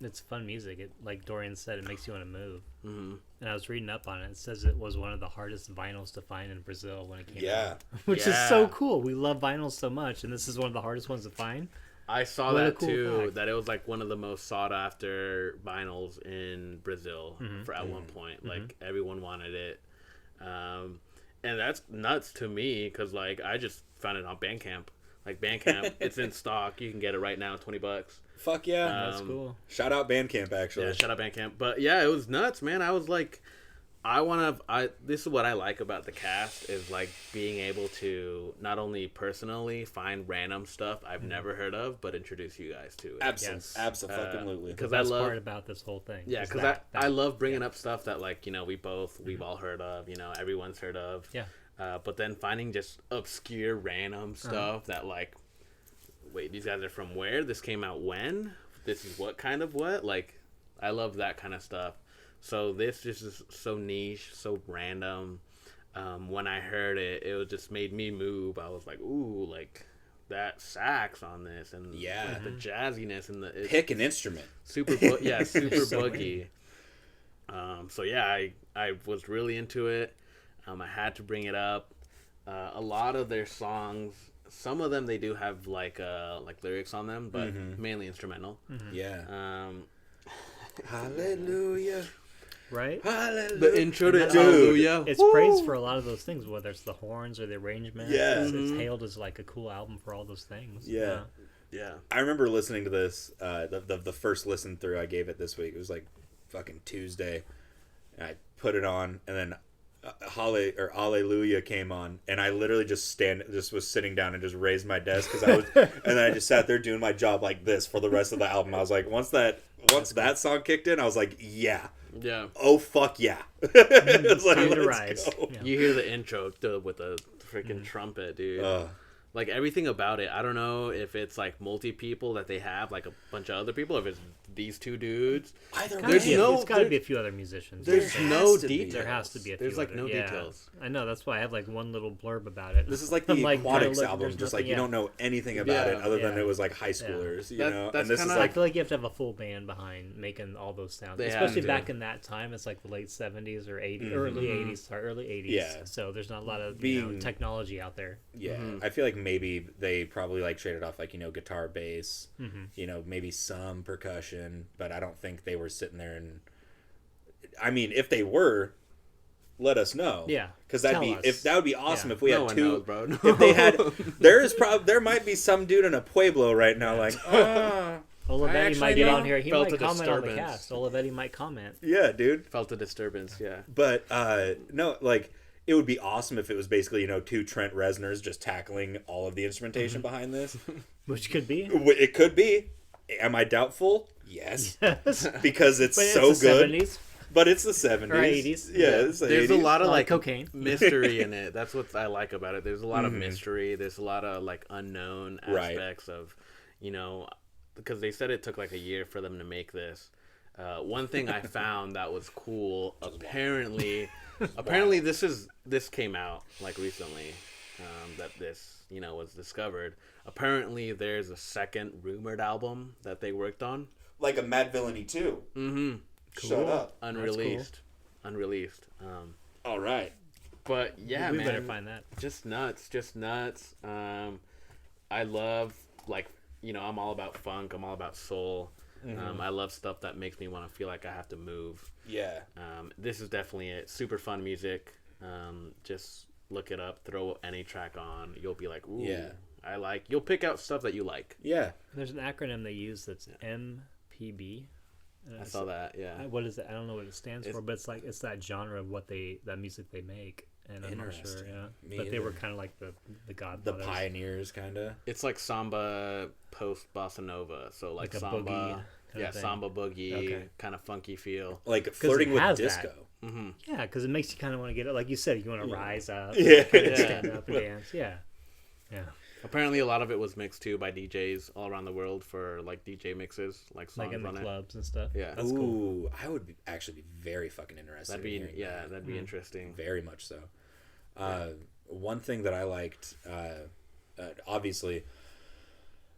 It's fun music. It, like Dorian said, it makes you want to move. And I was reading up on it. It says it was one of the hardest vinyls to find in Brazil when it came out. Which is so cool. We love vinyls so much, and this is one of the hardest ones to find. I saw that too, fact. That it was like one of the most sought after vinyls in Brazil at one point. Like, everyone wanted it. And that's nuts to me, because like I just found it on Bandcamp. Like, Bandcamp, it's in stock. You can get it right now, $20. Fuck yeah. That's cool. Shout out Bandcamp, actually. Yeah, shout out Bandcamp. But yeah, it was nuts, man. I was like, this is what I like about the cast, is like being able to not only personally find random stuff I've never heard of, but introduce you guys to it. Absolutely. Because I love part about this whole thing. Yeah, because I love bringing up stuff that, like, you know, we've all heard of, you know, everyone's heard of. Yeah. But then finding just obscure random stuff that, like, wait, these guys are from where? This came out when? This is what kind of what? Like, I love that kind of stuff. So this just is so niche, so random. When I heard it, it just made me move. I was like, ooh, like, that sax on this and the jazziness and the pick an instrument. Super super boogie. So yeah, I was really into it. I had to bring it up. A lot of their songs, some of them they do have like lyrics on them, but mainly instrumental. Yeah. Hallelujah. Right? Hallelujah. The intro to Hallelujah. It's praised for a lot of those things, whether it's the horns or the arrangement. Yeah. It's hailed as like a cool album for all those things. Yeah. I remember listening to this, the first listen through I gave it this week. It was like fucking Tuesday. And I put it on, and then Hallelujah came on, and I literally just was sitting down and just raised my desk and then I just sat there doing my job like this for the rest of the album. I was like, once that song kicked in, I was like, yeah. Oh fuck yeah! It's like, time to rise. Yeah. You hear the intro with the freaking trumpet, dude. Like everything about it. I don't know if it's like multi people that they have, like a bunch of other people, if it's these two dudes. It's got to be a few other musicians. There's no details. There has to be a few. There's like no details. I know, that's why I have like one little blurb about it. This is like the Aquatics album, just like you don't know anything about it other than it was like high schoolers, you know. And this is like, I feel like you have to have a full band behind making all those sounds, especially back in that time. It's like the late 70s or 80s, early 80s. Yeah. So there's not a lot of technology out there. Yeah, I feel like maybe they probably like traded off like guitar, bass, maybe some percussion, but I don't think they were sitting there and. I mean, if they were, let us know. Yeah, because that would be awesome if we had two. Knows, bro. No. If they had, there might be some dude in a Pueblo right now like. Olivetti might get on here. He might comment on the cast. Olivetti might comment. Yeah, dude. Felt a disturbance. Yeah, but no, like. It would be awesome if it was basically, two Trent Reznors just tackling all of the instrumentation behind this. Which could be. It could be. Am I doubtful? Yes. Because it's so it's good. 70s. But it's the 70s. Or 80s. Yeah, it's the There's 80s. a lot of like cocaine mystery in it. That's what I like about it. There's a lot of mystery. There's a lot of like unknown aspects of, because they said it took like a year for them to make this. One thing I found that was cool, apparently this came out like recently, that this was discovered. Apparently there's a second rumored album that they worked on, like a Mad Villainy 2. Mm-hmm. Cool. Shut up. Unreleased. All right. But yeah, we man, better find that. Just nuts. I love I'm all about funk. I'm all about soul. I love stuff that makes me want to feel like I have to move. Yeah. This is definitely it. Super fun music. Just look it up. Throw any track on. You'll be like, ooh, yeah. You'll pick out stuff that you like. Yeah. There's an acronym they use that's MPB. I saw that. Yeah. What is it? I don't know what it stands for, but it's that genre of that music they make. And I'm not sure, but they were kind of like the godfathers. The pioneers, kind of. It's like samba post bossa nova, so like samba, samba boogie, kind of funky feel, like flirting with disco. Mm-hmm. Yeah, because it makes you kind of want to get it, like you said, you want to rise up, stand up and dance. Yeah. Apparently, a lot of it was mixed too by DJs all around the world for like DJ mixes, like songs like in the on clubs and stuff. Yeah, that's cool. I would actually be very fucking interested. That'd be interesting. Very much so. One thing that I liked, obviously,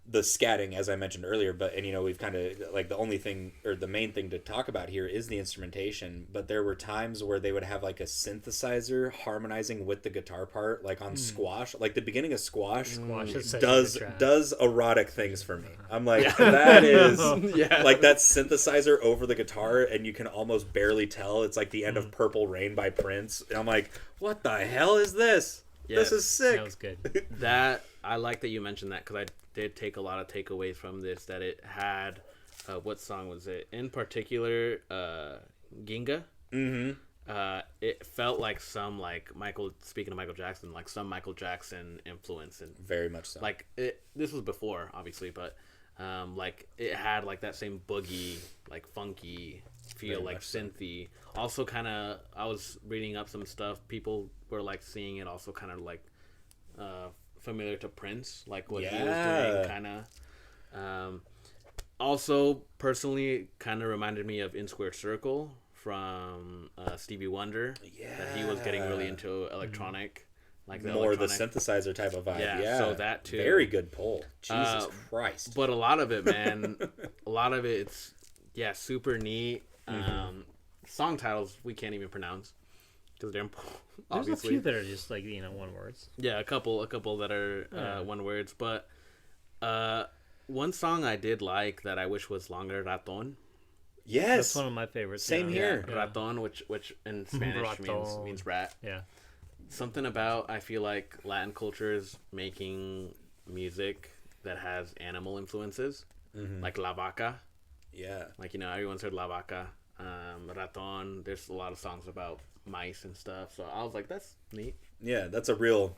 the scatting, as I mentioned earlier, we've kind of, like, the only thing, or the main thing to talk about here is the instrumentation, but there were times where they would have, like, a synthesizer harmonizing with the guitar part, like, on Squash. Like, the beginning of Squash does erotic things for me. I'm like, that is, like, that synthesizer over the guitar, and you can almost barely tell. It's like the end of Purple Rain by Prince. And I'm like, what the hell is this? Yes, this is sick. That was good. I like that you mentioned that, because I did take a lot of takeaways from this, that it had what song was it in particular, Ginga. It felt like some, like, speaking of Michael Jackson, like some Michael Jackson influence, and very much so. Like this was before, obviously, but like it had like that same boogie, like funky feel, very like synthy. So. Also, kind of, I was reading up some stuff. People were like seeing it also kind of like familiar to Prince, like what he was doing, kind of. Also, personally, kind of reminded me of In Squared Circle from Stevie Wonder. Yeah, that he was getting really into electronic like more the electronic. synthesizer type of vibe. Yeah, so that too. Very good pull. Jesus Christ. But a lot of it, man, it's super neat. Song titles we can't even pronounce because they're There's obviously a few that are just like one words. Yeah, a couple that are one words. But one song I did like that I wish was longer, Raton. Yes, That's one of my favorites. Same here. Yeah. Raton, which in Spanish means rat. Yeah. Something about, I feel like Latin culture is making music that has animal influences, like La Vaca. Yeah. Like, everyone's heard La Vaca. Raton, there's a lot of songs about mice and stuff. So I was like, that's neat. Yeah, that's a real,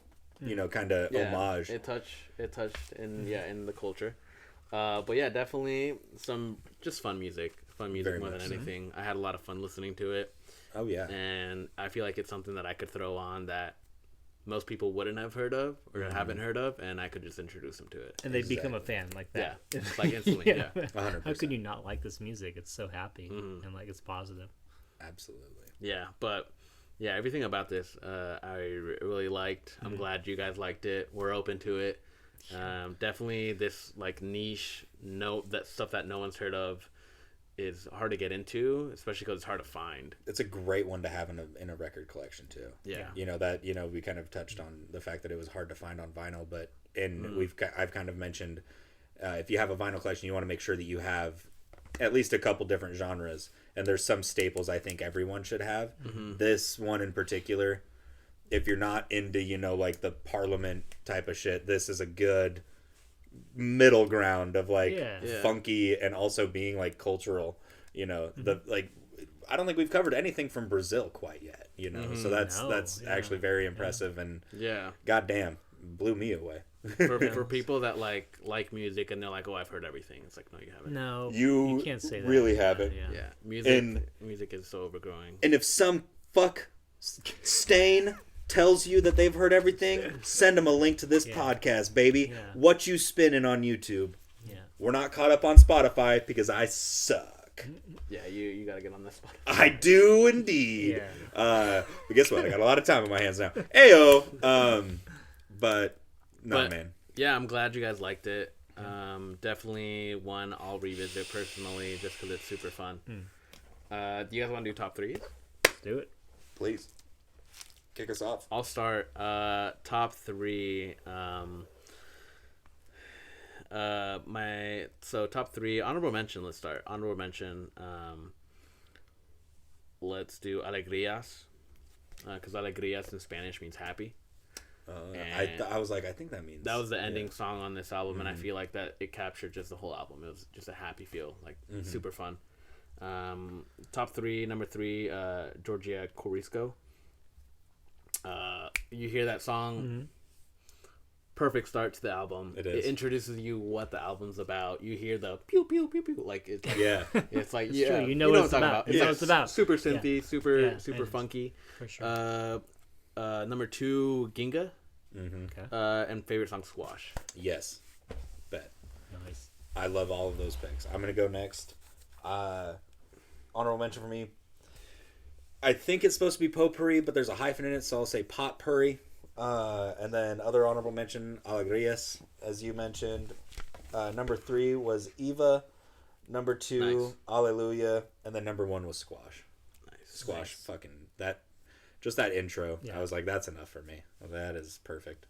kind of homage. It touched in the culture. But yeah, definitely some just fun music. Very More than much so. anything. I had a lot of fun listening to it. Oh, yeah. And I feel like it's something that I could throw on that most people wouldn't have heard of or haven't heard of, and I could just introduce them to it. And they become a fan like that. Yeah, like instantly. Yeah. 100%. How could you not like this music? It's so happy and like it's positive. Absolutely. Yeah, but yeah, everything about this I really liked. I'm glad you guys liked it. We're open to it. Definitely this like niche that stuff that no one's heard of is hard to get into, especially because it's hard to find. It's a great one to have in a record collection too. Yeah. We kind of touched on the fact that it was hard to find on vinyl, but I've kind of mentioned if you have a vinyl collection, you want to make sure that you have at least a couple different genres, and there's some staples I think everyone should have. This one in particular, if you're not into like the Parliament type of shit, this is a good middle ground of like funky and also being like cultural. The like I don't think we've covered anything from Brazil quite yet. So that's actually very impressive and goddamn blew me away. For people that like music and they're like, oh, I've heard everything. It's like, no, you haven't. No, you can't say that. Really haven't. Yeah, music is so overgrowing. And if some fuck stain tells you that they've heard everything, send them a link to this podcast, baby. Whatchu Spinnin on YouTube. Yeah. We're not caught up on Spotify because I suck. Yeah, you gotta get on this Spotify. I do indeed. But guess what? I got a lot of time on my hands now. Ayo. But man. Yeah, I'm glad you guys liked it. Definitely one I'll revisit personally just because it's super fun. Do you guys want to do top threes? Let's do it. Please. Kick us off. I'll start. Top three. Top three honorable mention. Let's start honorable mention. Let's do alegrías, because alegrías in Spanish means happy. I was like, I think that means that was the ending song on this album, and I feel like that it captured just the whole album. It was just a happy feel, like super fun. Top three, number three, Jorge Corisco. You hear that song, perfect start to the album. It is. It introduces you what the album's about. You hear the pew pew pew pew, like it's like it's true. You know what it's about. You know what it's about. Super synthy, super funky. For sure. Number two, Ginga. And favorite song, Squash. Yes. Bet. Nice. I love all of those picks. I'm gonna go next. Honorable mention for me. I think it's supposed to be potpourri, but there's a hyphen in it, so I'll say potpourri. And then other honorable mention, alegrías, as you mentioned. Number three was Eva. Number two, nice. Alleluia. And then number one was Squash. Nice. Squash, nice. Fucking that. Just that intro. Yeah. I was like, that's enough for me. That is perfect.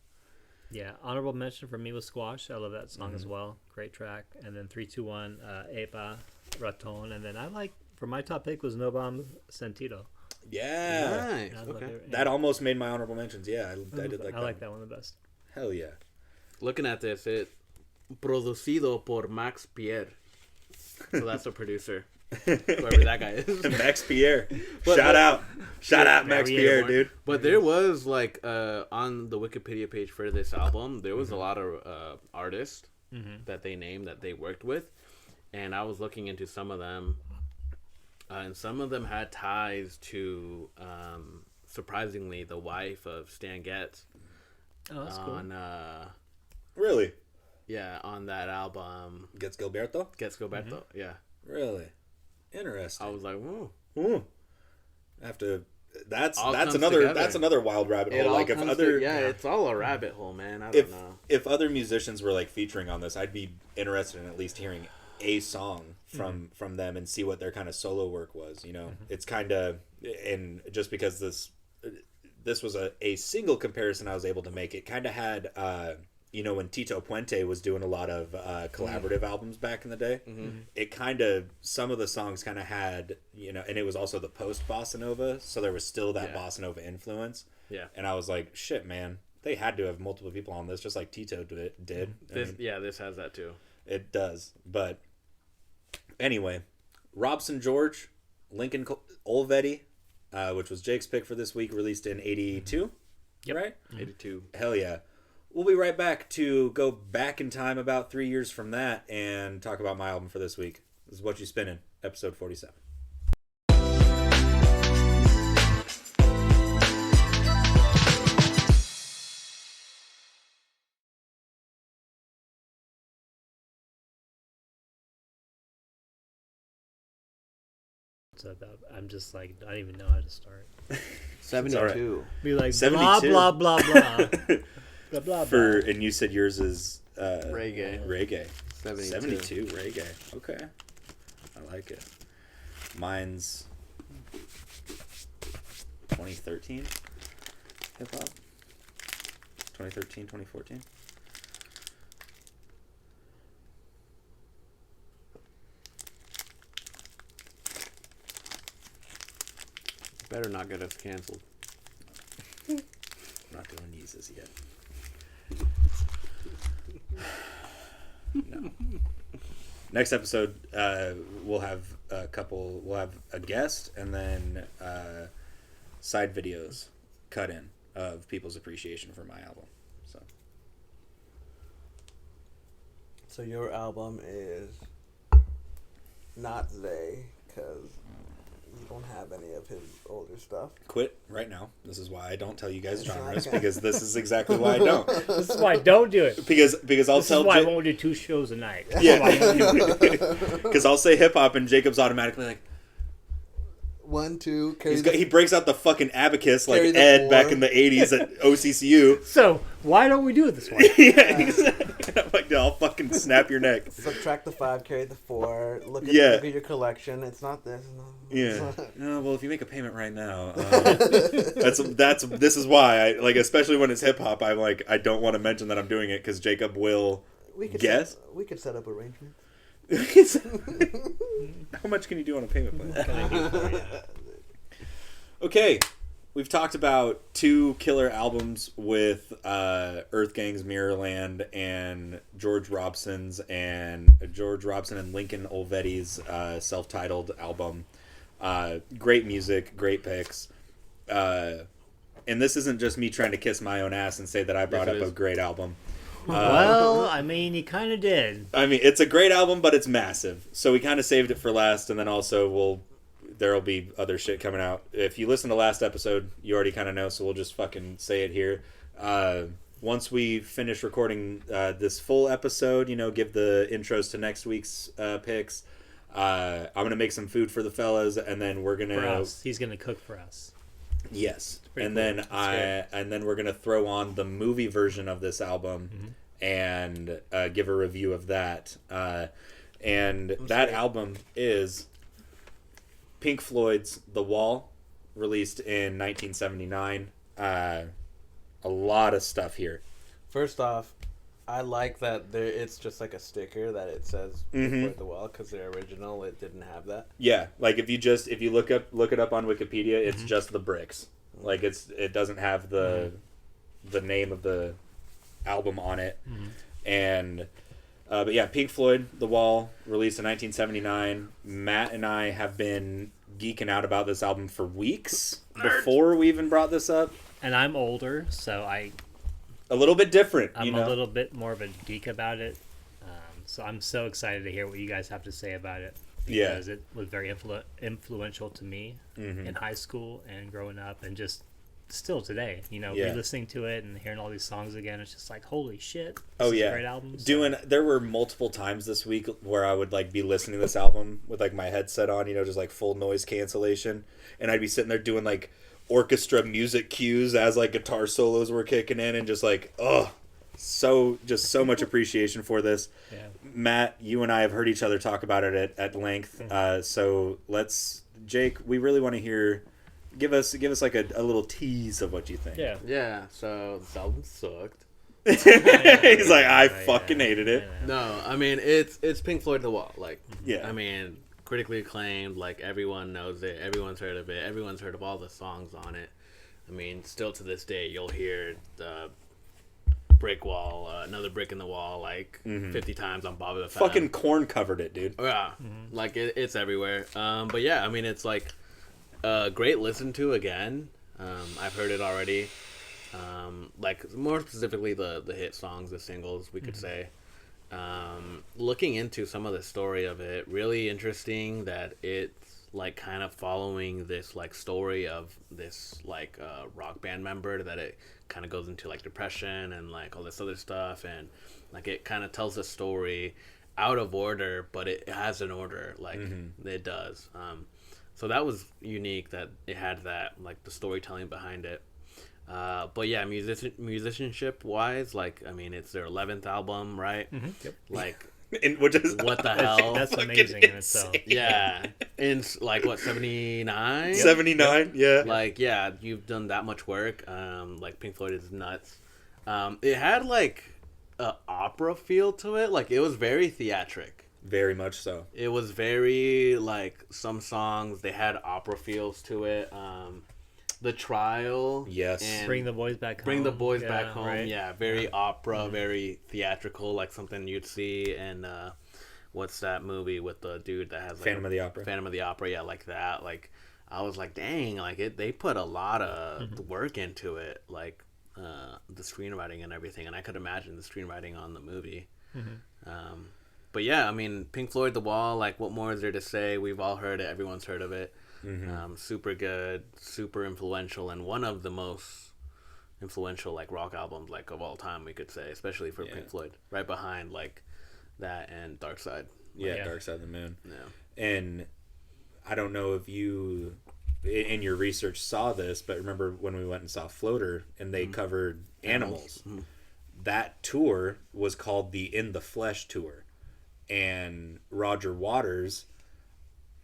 Yeah, honorable mention for me was Squash. I love that song as well. Great track. And then 3, 2, 1, Epa, Raton. And then for my top pick was No Bomb Sentido. Yeah. Nice. Okay. That almost made my honorable mentions. Yeah, I did like that. I like that one the best. Hell yeah. Looking at this, it producido por Max Pierre. So that's a producer. Whoever that guy is. Max Pierre. Shout out Max Pierre, dude. But there was on the Wikipedia page for this album, there was a lot of artists that they named that they worked with. And I was looking into some of them. And some of them had ties to, surprisingly, the wife of Stan Getz. Oh, that's cool. Really? Yeah, on that album. Getz Gilberto, yeah. Really? Interesting. I was like, whoa. Ooh. I have to that's all that's comes another together. that's another wild rabbit It hole. all Like if comes other it's all a rabbit hole, man. I don't know. if other musicians were like featuring on this, I'd be interested in at least hearing a song from them and see what their kind of solo work was. You know, it's kind of, and just because this was a single comparison I was able to make, it kind of had you know, when Tito Puente was doing a lot of collaborative albums back in the day, it kind of, some of the songs kind of had, you know, and it was also the post bossa nova, so there was still that bossa nova influence. Yeah. And I was like, shit, man, they had to have multiple people on this, just like Tito did. This has that too. It does. But anyway, Robson George, Lincoln Olvetti, which was Jake's pick for this week, released in 82. Yep. Right? 82. Hell yeah. We'll be right back to go back in time about 3 years from that and talk about my album for this week. This is Whatchu Spinnin, episode 47. I'm just like, I don't even know how to start. 72. Be like 72. blah blah blah blah blah blah. For and you said yours is Reggae. 72 reggae. Okay, I like it. Mine's 2013 hip hop. 2013, 2014. Better not get us canceled. I'm not doing Yeezus yet. No. Next episode, we'll have a guest and then side videos cut in of people's appreciation for my album. So your album is not Zay, because you don't have any of his older stuff. Quit right now. This is why I don't tell you guys It's not genres, okay. because this is exactly why I don't. This is why I don't do it. Because I'll This tell is why I won't do 2 shows a night. Yeah. Because I'll say hip hop and Jacob's automatically like, 1, 2, carry he breaks out the fucking abacus like Carry the Ed 4. back in the 80s at OCCU. So why don't we do it this way? Yeah, exactly. I'm like, I'll fucking snap your neck. subtract the 5, carry the 4. Look at your collection. It's not this. No, it's Yeah. not. No, well, if you make a payment right now, this is why I like, especially when it's hip hop. I'm like, I don't want to mention that I'm doing it because Jacob will guess. We could set up arrangements. How much can you do on a payment plan? Okay, we've talked about 2 killer albums with Earthgang's Mirrorland and George Robson and Lincoln Olvetti's self-titled album. Great music, great picks. And this isn't just me trying to kiss my own ass and say that I brought up a great album. Well, I mean, you kind of did. I mean, it's a great album, but it's massive. So we kind of saved it for last, and then also there'll be other shit coming out. If you listen to last episode, you already kind of know, so we'll just fucking say it here. Once we finish recording this full episode, you know, give the intros to next week's picks. I'm gonna make some food for the fellas, and then we're gonna. For us. He's gonna cook for us. Yes, pretty and cool. then we're gonna throw on the movie version of this album and give a review of that. And that album is Pink Floyd's The Wall, released in 1979. A lot of stuff here. First off, I like that it's just like a sticker that it says Floyd the Wall, because the original it didn't have that. Yeah, like if you look it up on Wikipedia, it's just the bricks. Like it doesn't have the name of the album on it. And but yeah, Pink Floyd, The Wall, released in 1979. Matt and I have been geeking out about this album for weeks before we even brought this up. And I'm older, so A little bit different, I'm a little bit more of a geek about it. So I'm so excited to hear what you guys have to say about it. Because it was very influential to me in high school and growing up, and just still today. You know, re-listening to it and hearing all these songs again, it's just like, holy shit! This is a great album. There were multiple times this week where I would like be listening to this album with like my headset on, you know, just like full noise cancellation, and I'd be sitting there doing like orchestra music cues as like guitar solos were kicking in, and just like so much appreciation for this. Yeah. Matt, you and I have heard each other talk about it at length. So Jake, we really want to hear. Give us like a little tease of what you think. Yeah. Yeah. So this album sucked. He's like, I fucking hated it. No, I mean it's Pink Floyd The Wall. Like, Yeah. I mean, critically acclaimed. Like, everyone knows it. Everyone's heard of it. Everyone's heard of all the songs on it. I mean, still to this day, you'll hear the brick wall, another brick in the wall, like 50 times on Bob the Fat. Fucking Korn covered it, dude. Yeah, like it's everywhere. But yeah, I mean, it's like a great listen to again. I've heard it already. Like more specifically the hit songs, the singles, we could say. Looking into some of the story of it, really interesting that it's like kind of following this like story of this like rock band member, that it kind of goes into like depression and like all this other stuff, and like it kind of tells the story out of order, but it has an order, like it does. So that was unique that it had that, like the storytelling behind it. But yeah, musicianship wise, like, I mean, it's their 11th album, right? Yep. Like, Which is what the hell? That's amazing in itself. Yeah, in like what, 79? 79, yeah. Like, yeah, you've done that much work. Like Pink Floyd is nuts. It had like a opera feel to it. Like, it was very theatric. Very much so. It was very like, some songs they had opera feels to it. The Trial. Yes. And Bring the Boys Back Home. Bring the Boys Back Home. Right? Yeah, very opera, very theatrical, like something you'd see in what's that movie with the dude that has like Phantom of the Opera. Phantom of the Opera, yeah, like that. Like, I was like, dang, like they put a lot of work into it, like the screenwriting and everything, and I could imagine the screenwriting on the movie. But yeah, I mean, Pink Floyd, The Wall, like, what more is there to say? We've all heard it. Everyone's heard of it. Super good, super influential, and one of the most influential like rock albums like of all time, we could say, especially for Pink Floyd, right behind like that and Dark Side. Dark Side of the Moon. Yeah. And I don't know if you in your research saw this, but remember when we went and saw Floater and they covered Animals. That tour was called the In the Flesh tour, and Roger Waters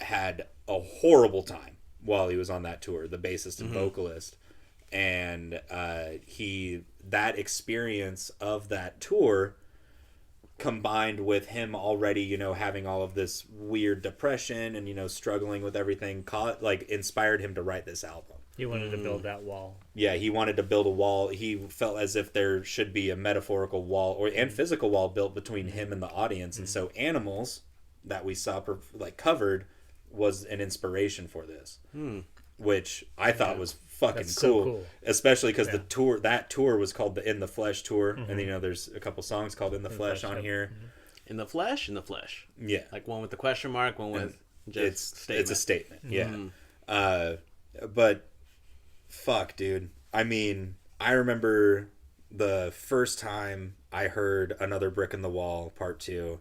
had a horrible time while he was on that tour, the bassist and vocalist. And that experience of that tour, combined with him already, having all of this weird depression and, struggling with everything, inspired him to write this album. He wanted to build that wall. Yeah, he wanted to build a wall. He felt as if there should be a metaphorical wall and physical wall built between him and the audience. And so Animals, that we saw covered, was an inspiration for this, which I thought was fucking That's cool. so cool. Especially because that tour was called the In the Flesh tour, and there's a couple songs called In the Flesh on here. In the Flesh, Yeah, like one with the question mark, one with just it's a statement. Yeah, but fuck, dude. I mean, I remember the first time I heard Another Brick in the Wall Part 2.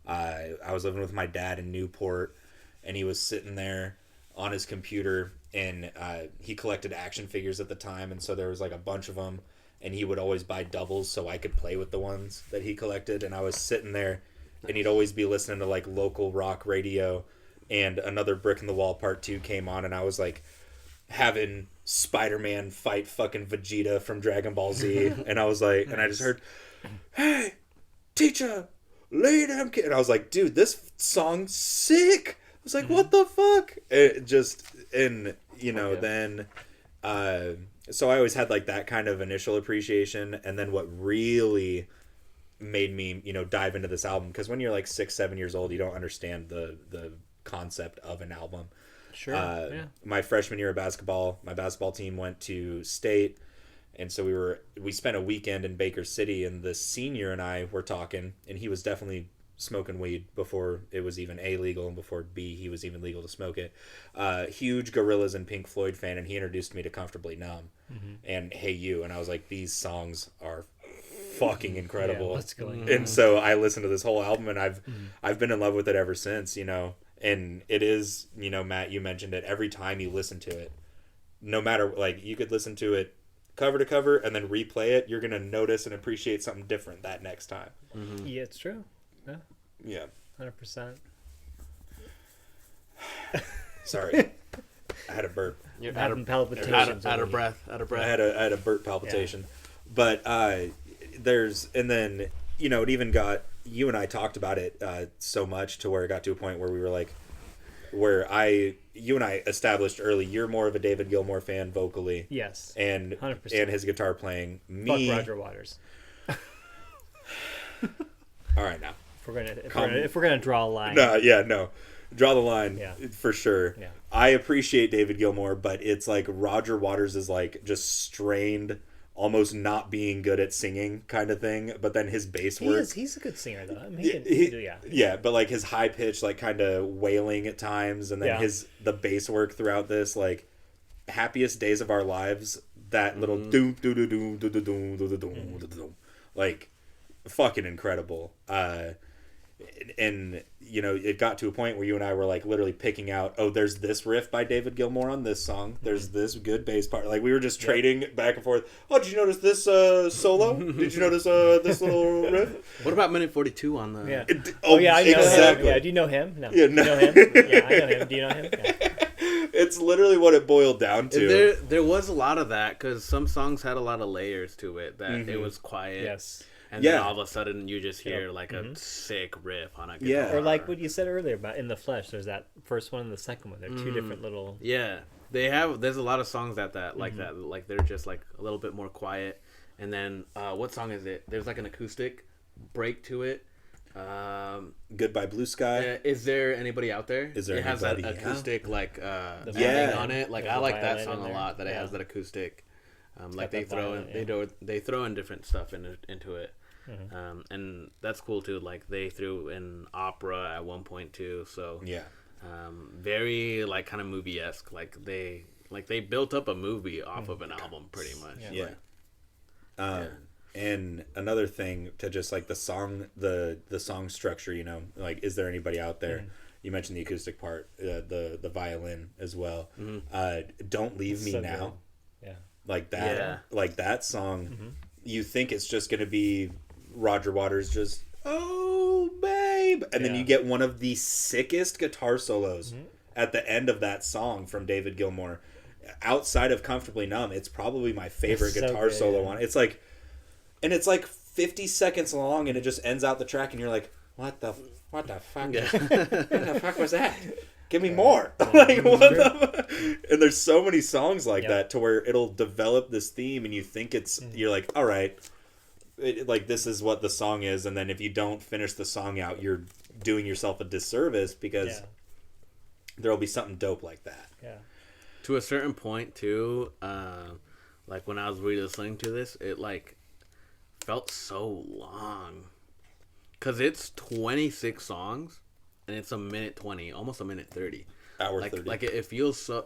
I was living with my dad in Newport, and he was sitting there on his computer, and he collected action figures at the time, and so there was like a bunch of them, and he would always buy doubles so I could play with the ones that he collected. And I was sitting there, and he'd always be listening to like local rock radio, and Another Brick in the Wall Part 2 came on, and I was like having Spider-Man fight fucking Vegeta from Dragon Ball Z, and I was like, and I just heard, "Hey, teacher, lay them kid," and I was like, dude, this song's sick. I was like, what the fuck? It just, and then so I always had like that kind of initial appreciation, and then what really made me dive into this album, because when you're like 6-7 years old, you don't understand the concept of an album. Sure. My freshman year of basketball, my basketball team went to state, and so we spent a weekend in Baker City, and the senior and I were talking, and he was definitely smoking weed before it was even A, legal, and before B, he was even legal to smoke it. Huge Gorillaz and Pink Floyd fan, and he introduced me to Comfortably Numb and Hey You, and I was like, these songs are fucking incredible. Yeah, what's going on? And so I listened to this whole album, and I've been in love with it ever since, And it is, Matt, you mentioned it, every time you listen to it, no matter, like, you could listen to it cover to cover and then replay it, you're gonna notice and appreciate something different that next time. Yeah, it's true. Yeah. 100%. Sorry, I had a burp. You're Having palpitations. out of over breath. I had a burp palpitation, but there's, and then, you know, it even got, you and I talked about it so much to where it got to a point where we were like, you and I established early, you're more of a David Gilmour fan vocally. Yes. And 100%. and his guitar playing. Me. Fuck Roger Waters. All right, now. If we're gonna draw a line. No. Draw the line, Yeah. for sure. Yeah. I appreciate David Gilmour, but it's like Roger Waters is like just strained, almost not being good at singing kind of thing. But then his bass work. He's a good singer though. I mean, Yeah, but like his high pitch, like kind of wailing at times, and then the bass work throughout this, like Happiest Days of Our Lives, that little doom doom doom doom doom doom doom doom doom, like fucking incredible. And you know, it got to a point where you and I were like literally picking out, oh, there's this riff by David Gilmour on this song, there's this good bass part, like we were just trading back and forth. Oh, did you notice this solo? Did you notice this little riff? What about minute 42 on the? Yeah. I know exactly. him. Yeah. Do you know him? No. Yeah, no. Do you know him? Yeah, I know him. Do you know him? Yeah. It's literally what it boiled down to. There was a lot of that because some songs had a lot of layers to it. That it was quiet. Yes. And then all of a sudden you just hear like a sick riff on a guitar. Yeah. Or like what you said earlier about In the Flesh. There's that first one and the second one. They're two different little. Yeah, there's a lot of songs that like that. Like they're just like a little bit more quiet. And then what song is it? There's like an acoustic break to it. Goodbye Blue Sky. Is there anybody out there? Is there it has that anybody acoustic like The thing on it. Like There's I a like that violin song in a there. lot. That it Yeah. has that acoustic. Like got they that throw violin, in they throw in different stuff into it. And that's cool too. Like they threw in opera at one point too. So Yeah. very like kind of movie-esque. Like they built up a movie off of an album pretty much. Yeah. And another thing to just like the song structure, you know, like, is there anybody out there? You mentioned the acoustic part, the violin as well. Don't Leave Me So Now. good. Yeah. Like that, like that song, you think it's just going to be Roger Waters just, oh, babe. And then you get one of the sickest guitar solos at the end of that song from David Gilmour. Outside of Comfortably Numb, it's probably my favorite It's so guitar good, solo yeah. on it. It's like, and it's like 50 seconds long, and it just ends out the track, and you're like, what the fuck? Yeah. What the fuck was that? Give me more. Like, what the And there's so many songs like that to where it'll develop this theme, and you think it's, you're like, all right, like, this is what the song is, and then if you don't finish the song out, you're doing yourself a disservice, because there'll be something dope like that. Yeah. To a certain point too, like when I was re-listening to this, it like felt so long, cause it's 26 songs, and it's a minute 20, almost a minute 30. Hour like, 30. Like it feels so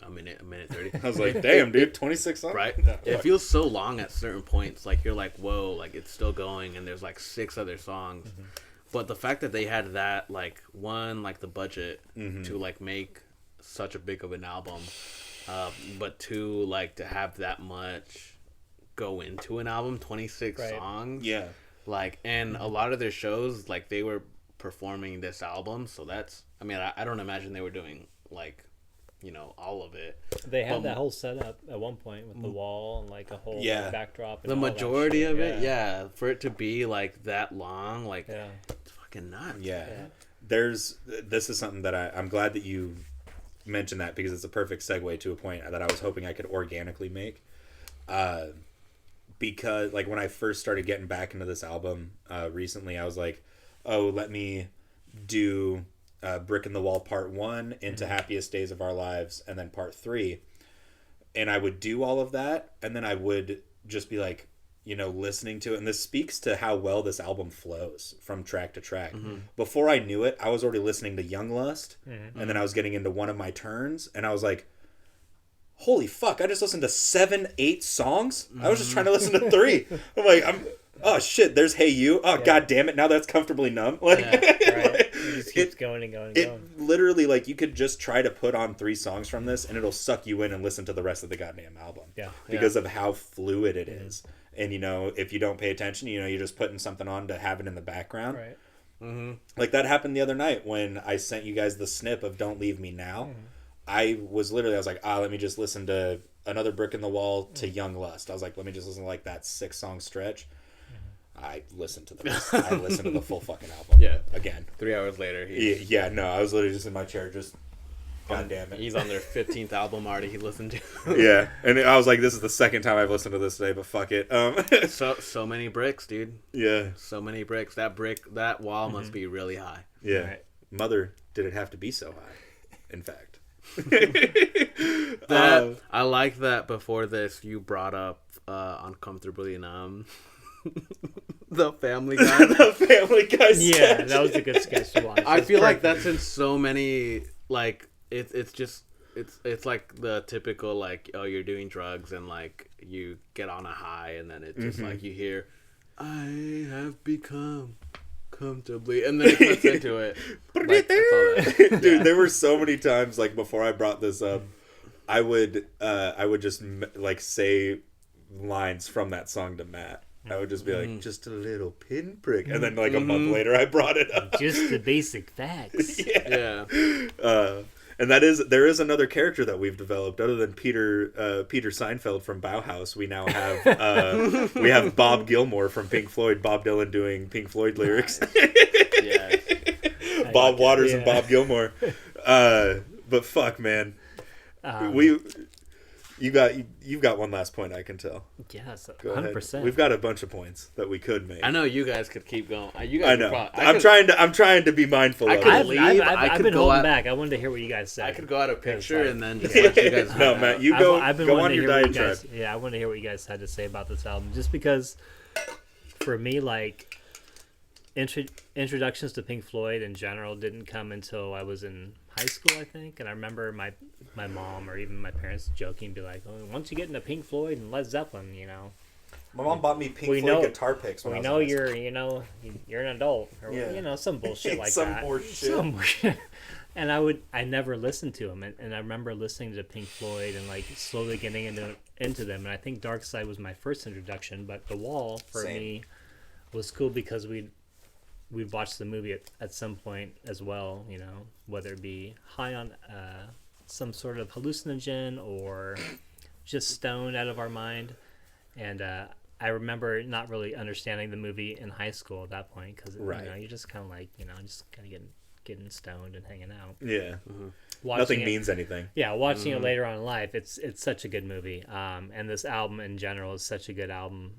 a minute 30. I was like, damn, dude, 26 songs? Right? No, It fuck. feels so long at certain points. Like you're like, whoa, like it's still going, and there's like 6 other songs. But the fact that they had that, like, one, like the budget to like make such a big of an album, but two, like to have that much go into an album, 26 songs. Yeah. Like, and a lot of their shows, like they were performing this album, so that's, I mean, I don't imagine they were doing like, you know, all of it. They had that whole setup at one point with the wall and like a whole backdrop. And The all that majority shit. of it, for it to be like that long, like it's fucking nuts. Yeah. This is something that I'm glad that you mentioned that, because it's a perfect segue to a point that I was hoping I could organically make. Because like when I first started getting back into this album recently, I was like, oh, let me do Brick in the Wall Part 1 into Happiest Days of Our Lives, and then Part 3. And I would do all of that, and then I would just be like, you know, listening to it. And this speaks to how well this album flows from track to track. Before I knew it, I was already listening to Young Lust, and then I was getting into One of My Turns, and I was like, holy fuck, I just listened to 7-8 songs? I was just trying to listen to 3. Oh shit, there's Hey You. Oh, god damn it, now that's Comfortably Numb. Like, Right. just keeps going and going and It going. literally, like, you could just try to put on 3 songs from this, and it'll suck you in and listen to the rest of the goddamn album. Yeah. Because of how fluid it is. And, you know, if you don't pay attention, you know, you're just putting something on to have it in the background. Right. Mm-hmm. Like, that happened the other night when I sent you guys the snip of Don't Leave Me Now. I was like, let me just listen to Another Brick in the Wall to Young Lust. I was like, let me just listen to, like, that 6-song stretch. I listened to the full fucking album. Yeah. Again. 3 hours later, I was literally just in my chair, just, God damn it. he's on their 15th album already. He listened to. Yeah, and I was like, this is the second time I've listened to this today, but fuck it. So many bricks, dude. Yeah. So many bricks. That wall must be really high. Yeah. Right. Mother, did it have to be so high? In fact. I like that before this you brought up Uncomfortably Numb. The Family Guy. The Family Guy Yeah, sketch. that was a good sketch to watch. I feel like that's in so many, like, it's like the typical, like, oh, you're doing drugs and, like, you get on a high and then it's just like you hear, I have become comfortably, and then it puts into it. Like, that's all that. Dude, there were so many times, like, before I brought this up, I would just, like, say lines from that song to Matt. I would just be like, just a little pinprick. And then, like, a month later, I brought it up. Just the basic facts. Yeah. And there is another character that we've developed other than Peter Seinfeld from Bauhaus. We now have we have Bob Gilmore from Pink Floyd, Bob Dylan doing Pink Floyd lyrics. Yeah. Bob Waters and Bob Gilmore. But fuck, man, you've got one last point, I can tell. Yes, Go ahead. 100%. We've got a bunch of points that we could make. I know you guys could keep going. You I guys know. could I'm trying to be mindful of could it. leave. I've been holding back. I wanted to hear what you guys said. I could go out a picture like- and then just let you guys. No, Matt, you go. I've been go wanting on to your hear what you diatribe. guys. Yeah, I want to hear what you guys had to say about this album, just because, for me, like, introductions to Pink Floyd in general didn't come until I was in high school, I think. And I remember my mom or even my parents joking, be like, "Oh, once you get into Pink Floyd and Led Zeppelin, you know." My mom bought me Pink We Floyd know- guitar picks. When We I was know in high you're an adult, or Yeah. some bullshit like Some that. horse shit. Some and I never listened to them, and I remember listening to Pink Floyd and, like, slowly getting into them. And I think Dark Side was my first introduction, but The Wall for Same. me was cool because we'd watched the movie at some point as well. You know, whether it be high on some sort of hallucinogen or just stoned out of our mind, and I remember not really understanding the movie in high school at that point because Right. you're just kind of like, just kind of getting stoned and hanging out. Yeah. Watching Nothing it- means anything. Yeah, watching it later on in life, it's such a good movie. And this album in general is such a good album.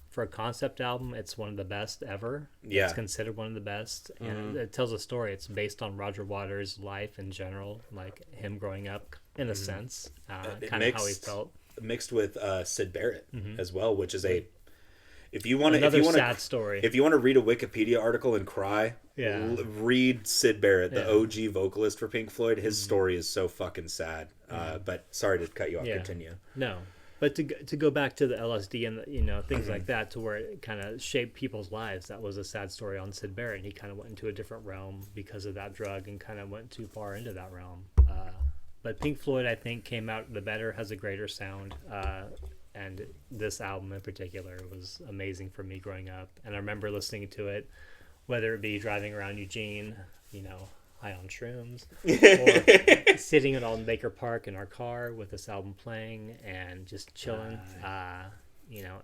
For a concept album, it's one of the best ever. Yeah. It's considered one of the best. And it tells a story. It's based on Roger Waters' life in general, like him growing up in a sense, It kind of how he mixed- felt. Mixed with Sid Barrett as well, which is if you want Another to sad story. if you want to read a Wikipedia article and cry, Yeah. read Sid Barrett, the Yeah. OG vocalist for Pink Floyd. His story is so fucking sad. But sorry to cut you off. Yeah. Continue. No, but to go back to the LSD and things like that, to where it kind of shaped people's lives. That was a sad story on Sid Barrett. He kind of went into a different realm because of that drug and kind of went too far into that realm. But Pink Floyd, I think, came out the better, has a greater sound, and this album in particular was amazing for me growing up. And I remember listening to it, whether it be driving around Eugene, high on shrooms, or sitting at on Baker Park in our car with this album playing and just chilling,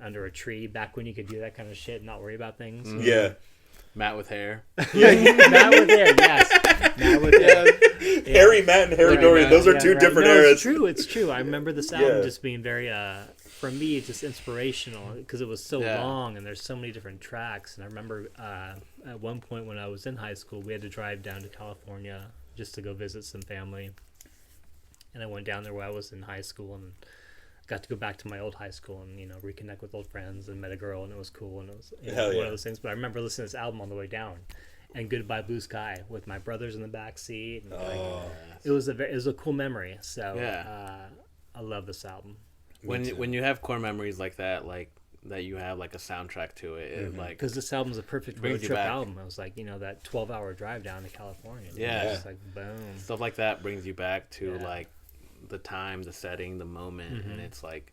under a tree. Back when you could do that kind of shit and not worry about things. Yeah. Matt with hair. Matt with hair, yes. Matt with hair. Yeah. Harry Matt and Harry Right, Dorian. Matt. Those are Yeah, two right. different No, eras. It's true. I remember this album Yeah. just being very, for me, just inspirational because it was so Yeah. long and there's so many different tracks. And I remember at one point when I was in high school, we had to drive down to California just to go visit some family. And I went down there where I was in high school and got to go back to my old high school and reconnect with old friends and met a girl, and it was cool, and it was Hell one yeah. of those things. But I remember listening to this album on the way down, and Goodbye Blue Sky with my brothers in the back seat. And it was a cool memory. So Yeah. I love this album. When you have core memories like that, like that you have like a soundtrack to it. It like Because this album's a perfect Brings road you trip back. album. It was like, that 12-hour drive down to California. Yeah. It's just like, boom. stuff like that brings you back to Yeah. like the time, the setting, the moment, and it's like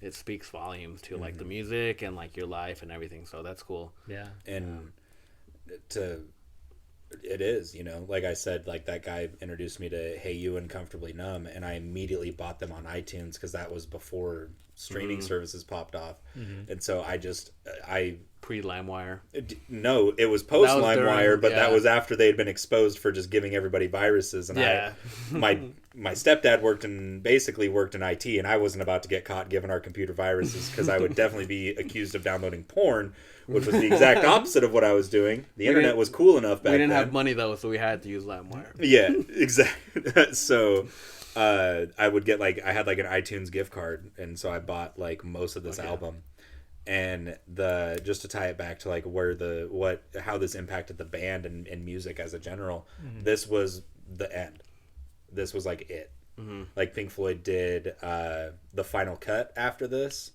it speaks volumes to like the music and like your life and everything. So that's cool. Yeah. And it is, like I said, like that guy introduced me to Hey You and Comfortably Numb, and I immediately bought them on iTunes because that was before streaming services popped off. And so I Pre LimeWire. no, it was post That was during- LimeWire, but that yeah. was after they had been exposed for just giving everybody viruses. And Yeah. my stepdad basically worked in IT, and I wasn't about to get caught giving our computer viruses because I would definitely be accused of downloading porn, which was the exact opposite of what I was doing. The internet didn't- was cool enough back We didn't then. have money though, so we had to use LimeWire. Yeah, exactly. So I would get I had like an iTunes gift card, and so I bought like most of this album. And just to tie it back to like how this impacted the band and music as a general, this was the end. This was like it. Like Pink Floyd did the final cut after this,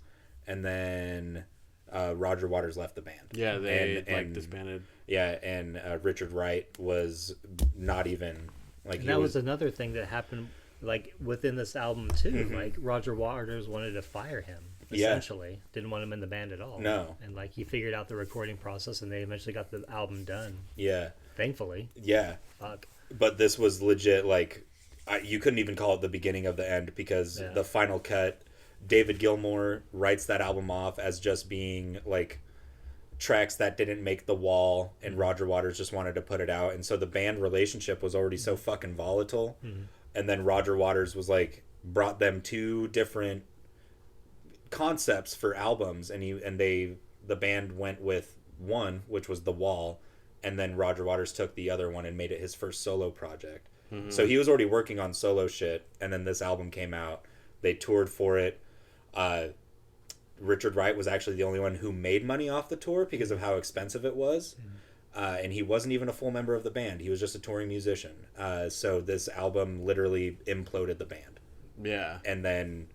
and then Roger Waters left the band. Yeah, they and disbanded. Yeah, and Richard Wright was not even like. And that was another thing that happened, like within this album too. Like Roger Waters wanted to fire him. Yeah. Essentially, didn't want him in the band at all. No. And like he figured out the recording process, and they eventually got the album done. Yeah. Thankfully. Yeah. Fuck. But this was legit. Like, you couldn't even call it the beginning of the end because the final cut, David Gilmour writes that album off as just being like tracks that didn't make the wall, and Roger Waters just wanted to put it out, and so the band relationship was already so fucking volatile. And then Roger Waters was like brought them two different concepts for albums, and the band went with one, which was The Wall, and then Roger Waters took the other one and made it his first solo project. So he was already working on solo shit, and then this album came out. They toured for it. Richard Wright was actually the only one who made money off the tour because of how expensive it was. And he wasn't even a full member of the band. He was just a touring musician. So this album literally imploded the band. Yeah. And then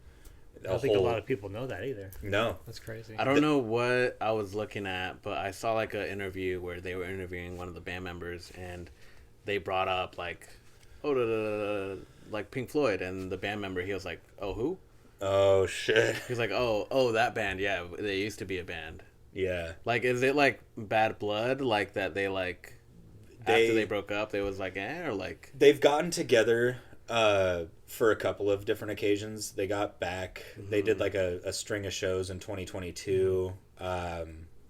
I don't think a lot of people know that either. No. That's crazy. I don't know what I was looking at, but I saw like an interview where they were interviewing one of the band members, and they brought up like, like Pink Floyd, and the band member, he was like, "Oh, who?" Oh shit. He's like, "Oh, that band. Yeah, they used to be a band." Yeah. Like, is it like Bad Blood, like that? They like after they broke up, they was like, or like they've gotten together for a couple of different occasions. They got back. They did like a string of shows in 2022.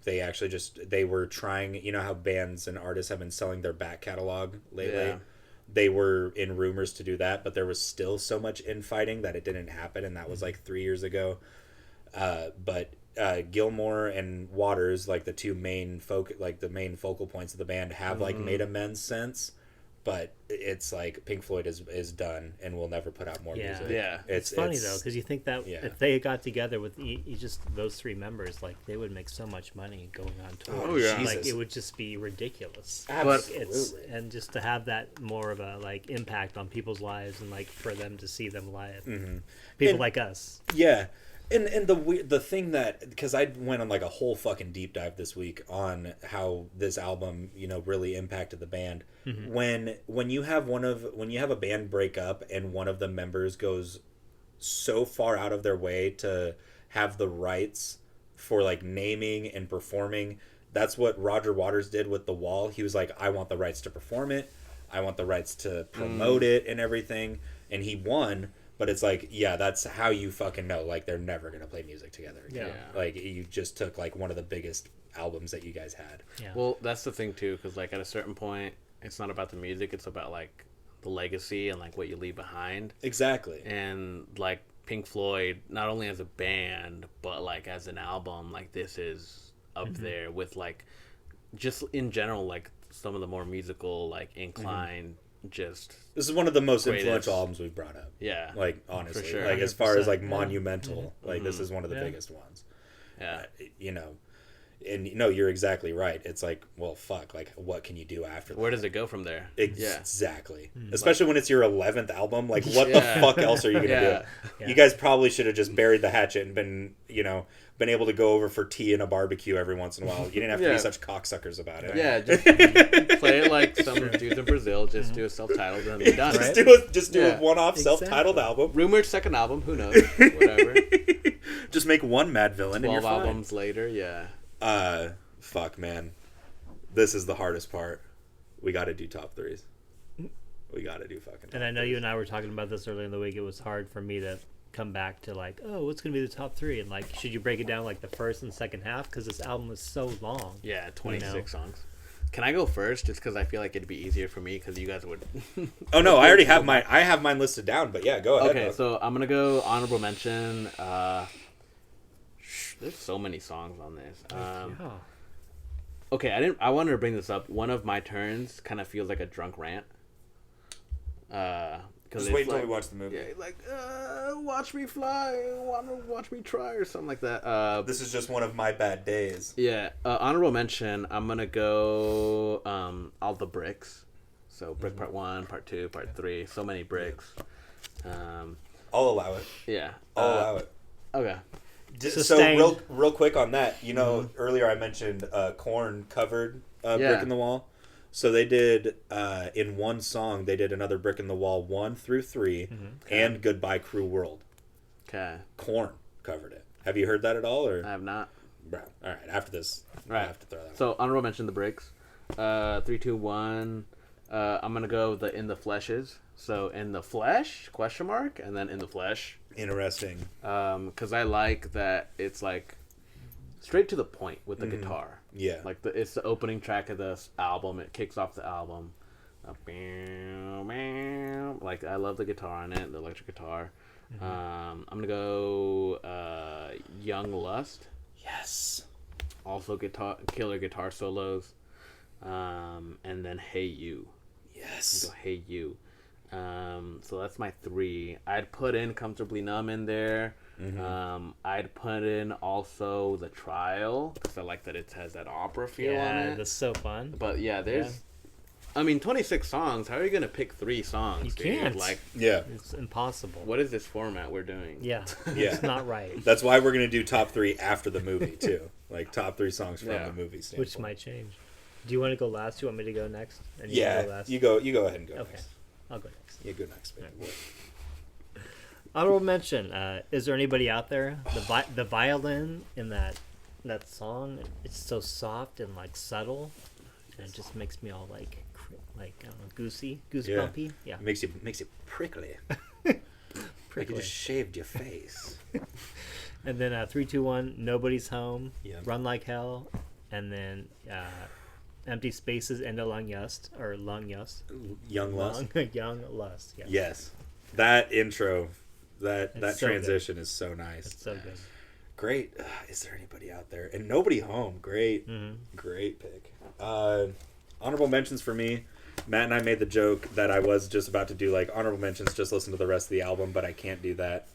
They actually they were trying, how bands and artists have been selling their back catalog lately. Yeah. They were in rumors to do that, but there was still so much infighting that it didn't happen, and that was like 3 years ago. But Gilmour and Waters, like the two main focal points of the band, have like made amends since. But it's like Pink Floyd is done and will never put out more music. Yeah. It's funny though, because you think that if they got together with just those three members, like they would make so much money going on tour. Oh, yeah. Like Jesus. it would just be ridiculous. Absolutely. And just to have that more of a like impact on people's lives, and like for them to see them live, people And- like us. Yeah. And the thing that, because I went on like a whole fucking deep dive this week on how this album really impacted the band. When you have a band break up and one of the members goes so far out of their way to have the rights for like naming and performing, that's what Roger Waters did with The Wall. He was like, I want the rights to perform it, I want the rights to promote it and everything, and he won. But it's like, yeah, that's how you fucking know, like, they're never going to play music together again. Yeah. Like, you just took, like, one of the biggest albums that you guys had. Yeah. Well, that's the thing too, because like at a certain point, it's not about the music; it's about like the legacy and like what you leave behind. Exactly. And like Pink Floyd, not only as a band, but like as an album, like this is up there with like just in general, like some of the more musical, like inclined. Just This is one of the most Greatest. influential albums we've brought up. yeah, Like, honestly. For sure. Like, as far as, like, 100%. monumental, like, this is one of the Yeah. biggest ones. yeah. And no, you're exactly right. It's like, well, fuck, like, what can you do after that? Where does it go from there? Exactly. Especially when it's your 11th album. Like, what the fuck else are you going to do? Yeah. You guys probably should have just buried the hatchet and been, been able to go over for tea and a barbecue every once in a while. You didn't have to be such cocksuckers about it. Yeah, just play it like some dudes in Brazil. Just do a self-titled and be done. Just do a one-off self-titled album. Rumored second album. Who knows? Whatever. Just make one Mad Villain and you're 12 fine. albums later. Yeah. Fuck, man. This is the hardest part. We got to do top threes. We got to do fucking. And I know you and I were talking about this earlier in the week. It was hard for me to come back to like, oh, what's gonna be the top three, and like, should you break it down like the first and second half, because this album is so long. Yeah, 26 songs. Can I go first, just because I feel like it'd be easier for me, because you guys would. Oh no, I already have mine. I have mine listed down, but yeah, go ahead. Okay, so I'm gonna go honorable mention. There's so many songs on this. Okay, I wanted to bring this up. One of my turns kind of feels like a drunk rant. Just wait until we watch the movie. Yeah, like, watch me fly, watch me try, or something like that. This is just one of my bad days. Yeah, honorable mention, I'm going to go all the bricks. So, brick part 1, part 2, part 3, so many bricks. I'll allow it. Yeah. I'll allow it. Okay. So real quick on that, earlier I mentioned Korn covered Brick in the Wall. So they did, in one song, they did another Brick in the Wall 1 through 3 and Goodbye Cruel World. Okay. Korn covered it. Have you heard that at all? Or? I have not. Bro, all right, after this, Right. I have to throw that So, honorable mention, the bricks. 3, 2, 1. I'm going to go the In the Fleshes. So, In the Flesh, ? And then In the Flesh. Interesting. Because I like that it's like straight to the point with the guitar. Yeah. Like it's the opening track of this album. It kicks off the album. Like I love the guitar on it, the electric guitar. I'm gonna go Young Lust. Yes. Also killer guitar solos. And then Hey You. Yes. Go Hey You. So that's my 3. I'd put in Comfortably Numb in there. I'd put in also The Trial, because I like that it has that opera feel on it. That's so fun. But yeah, there's I mean 26 songs. How are you gonna pick 3 songs? You dude? can't. Like, yeah, it's impossible. what is this format we're doing? Yeah. Yeah. It's not right. That's why we're gonna do top 3 after the movie too. Like top 3 songs from the movie standpoint. Which might change. Do you want to go last? Do you want me to go next? And You go ahead and go Okay. next. I'll go next. Yeah, go next, baby. Honorable mention. Is there anybody out there? The violin in that song, it's so soft and like subtle, and it just makes me all like I don't know, goosebumpy. Yeah. Makes you prickly. Like you just shaved your face. And then 3, 2, 1. Nobody's Home. Yeah. Run Like Hell, and then Empty Spaces. Ende Lang Lust or Lang Lust. Young Lust. Young Lust. Yes. Yes. That intro. That so transition is so nice. It's so good. Great. Is there anybody out there? And Nobody Home. Great. Great pick. Honorable mentions for me. Matt and I made the joke that I was just about to do like honorable mentions, just listen to the rest of the album, but I can't do that.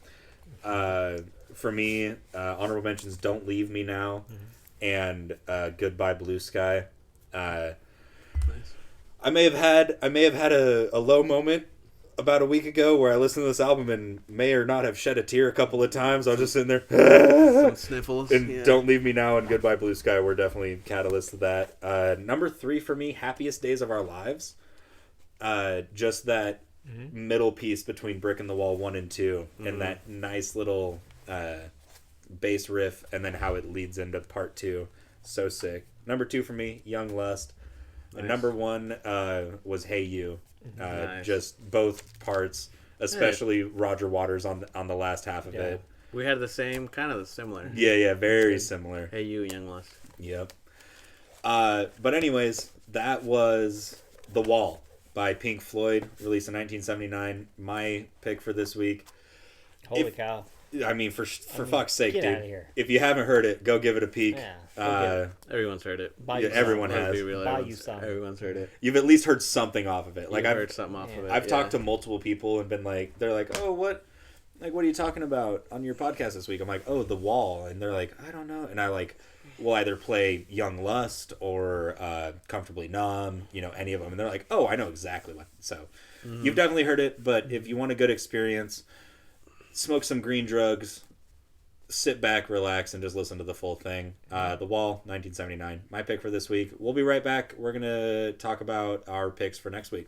For me, honorable mentions Don't Leave Me Now and Goodbye Blue Sky. Nice. I may have had a low moment about a week ago where I listened to this album and may or not have shed a tear a couple of times. I was just sitting there Some sniffles. and Don't Leave Me Now and Goodbye Blue Sky were definitely catalysts to that. Number 3 for me, Happiest Days of Our Lives. Just that middle piece between Brick in the Wall 1 and 2 and that nice little bass riff and then how it leads into part 2. So sick. Number 2 for me, Young Lust. Nice. And number 1 was Hey You. Nice. Just both parts, especially Roger Waters on the last half of it. We had the same, kind of the similar. Yeah, very similar. Hey You, Young Lust. Yep. But anyways, that was The Wall by Pink Floyd, released in 1979. My pick for this week. Holy cow. I mean, for fuck's sake, get dude. outta here. If you haven't heard it, go give it a peek. Yeah, Everyone's heard it. Buy Yeah, you everyone some. has. Let's be real, Buy everyone's- you some. Everyone's heard it. You've at least heard something off of it. Like I've I've heard something off of it. I've talked to multiple people and been like, they're like, oh, what like, what are you talking about on your podcast this week? I'm like, oh, The Wall. And they're like, I don't know. And I like, will either play Young Lust or Comfortably Numb, you know, any of them. And they're like, oh, I know exactly what. So you've definitely heard it. But if you want a good experience, smoke some green drugs, sit back, relax, and just listen to the full thing. The Wall, 1979. My pick for this week. We'll be right back. We're going to talk about our picks for next week.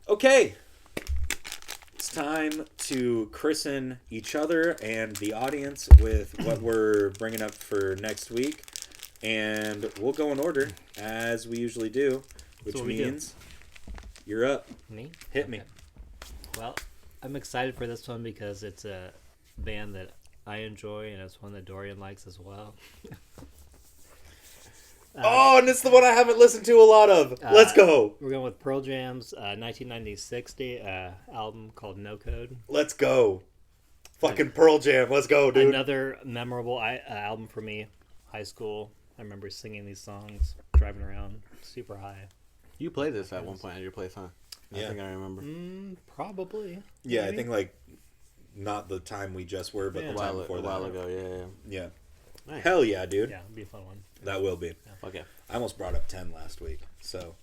Okay, it's time to christen each other and the audience with what we're bringing up for next week, and we'll go in order as we usually do, which means you're up. Me? Hit me. Well, I'm excited for this one because it's a band that I enjoy, and it's one that Dorian likes as well. And it's the one I haven't listened to a lot of. Let's go. We're going with Pearl Jam's 1996 album called No Code. Let's go. Fucking Pearl Jam. Let's go, dude. Another memorable album for me. High school. I remember singing these songs, driving around super high. You played this at one point at your place, huh? Yeah. I think I remember. Probably. Yeah, maybe? I think like not the time we just were, but the time before a that. while ago, yeah. Yeah. Nice. Hell yeah, dude. Yeah, it'll be a fun one. That will be. Okay. I almost brought up 10 last week, so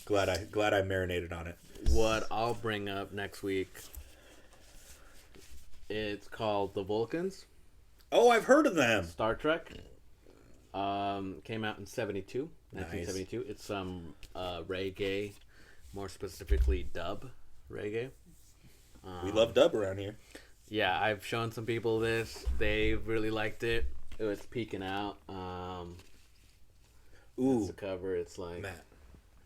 glad I marinated on it. What I'll bring up next week, it's called The Vulcans. Oh, I've heard of them. Star Trek. Came out in 1972. Nice. It's some reggae, more specifically dub reggae. We love dub around here. Yeah, I've shown some people this. They really liked it. It's peeking out. Ooh, That's the cover. It's like Matt.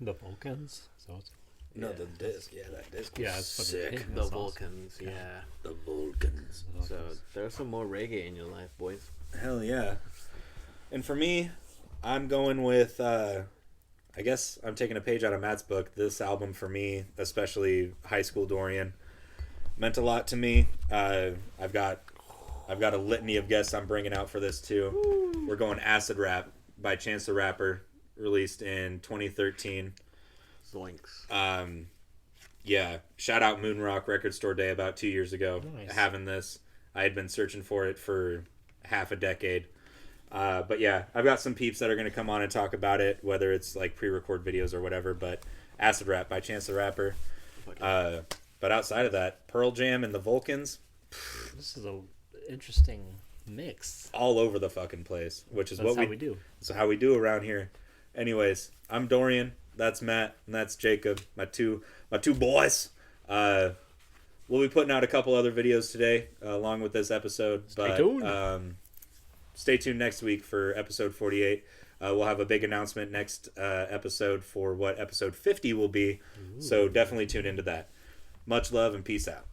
The Vulcans. So it's No, the disc. Yeah, that disc. Yeah, Was it's fucking sick. pink. the That's Vulcans. Yeah. The Vulcans. So there's some more reggae in your life, boys. Hell yeah. And for me, I'm going with. I guess I'm taking a page out of Matt's book. This album for me, especially High School Dorian, meant a lot to me. I've got a litany of guests I'm bringing out for this too. Woo. We're going Acid Rap by Chance the Rapper, released in 2013. Zoinks. Yeah, shout out Moonrock Record Store Day about 2 years ago. Nice. Having this, I had been searching for it for half a decade. But yeah, I've got some peeps that are going to come on and talk about it, whether it's like pre-record videos or whatever. But Acid Rap by Chance the Rapper. But outside of that, Pearl Jam and the Vulcans. This is a interesting mix. All over the fucking place, which is That's what how we do. That's how we do around here. Anyways, I'm Dorian. That's Matt, and that's Jacob. My two boys. We'll be putting out a couple other videos today, along with this episode. Stay tuned. Stay tuned next week for episode 48. We'll have a big announcement next episode for what episode 50 will be. Ooh. So definitely tune into that. Much love and peace out.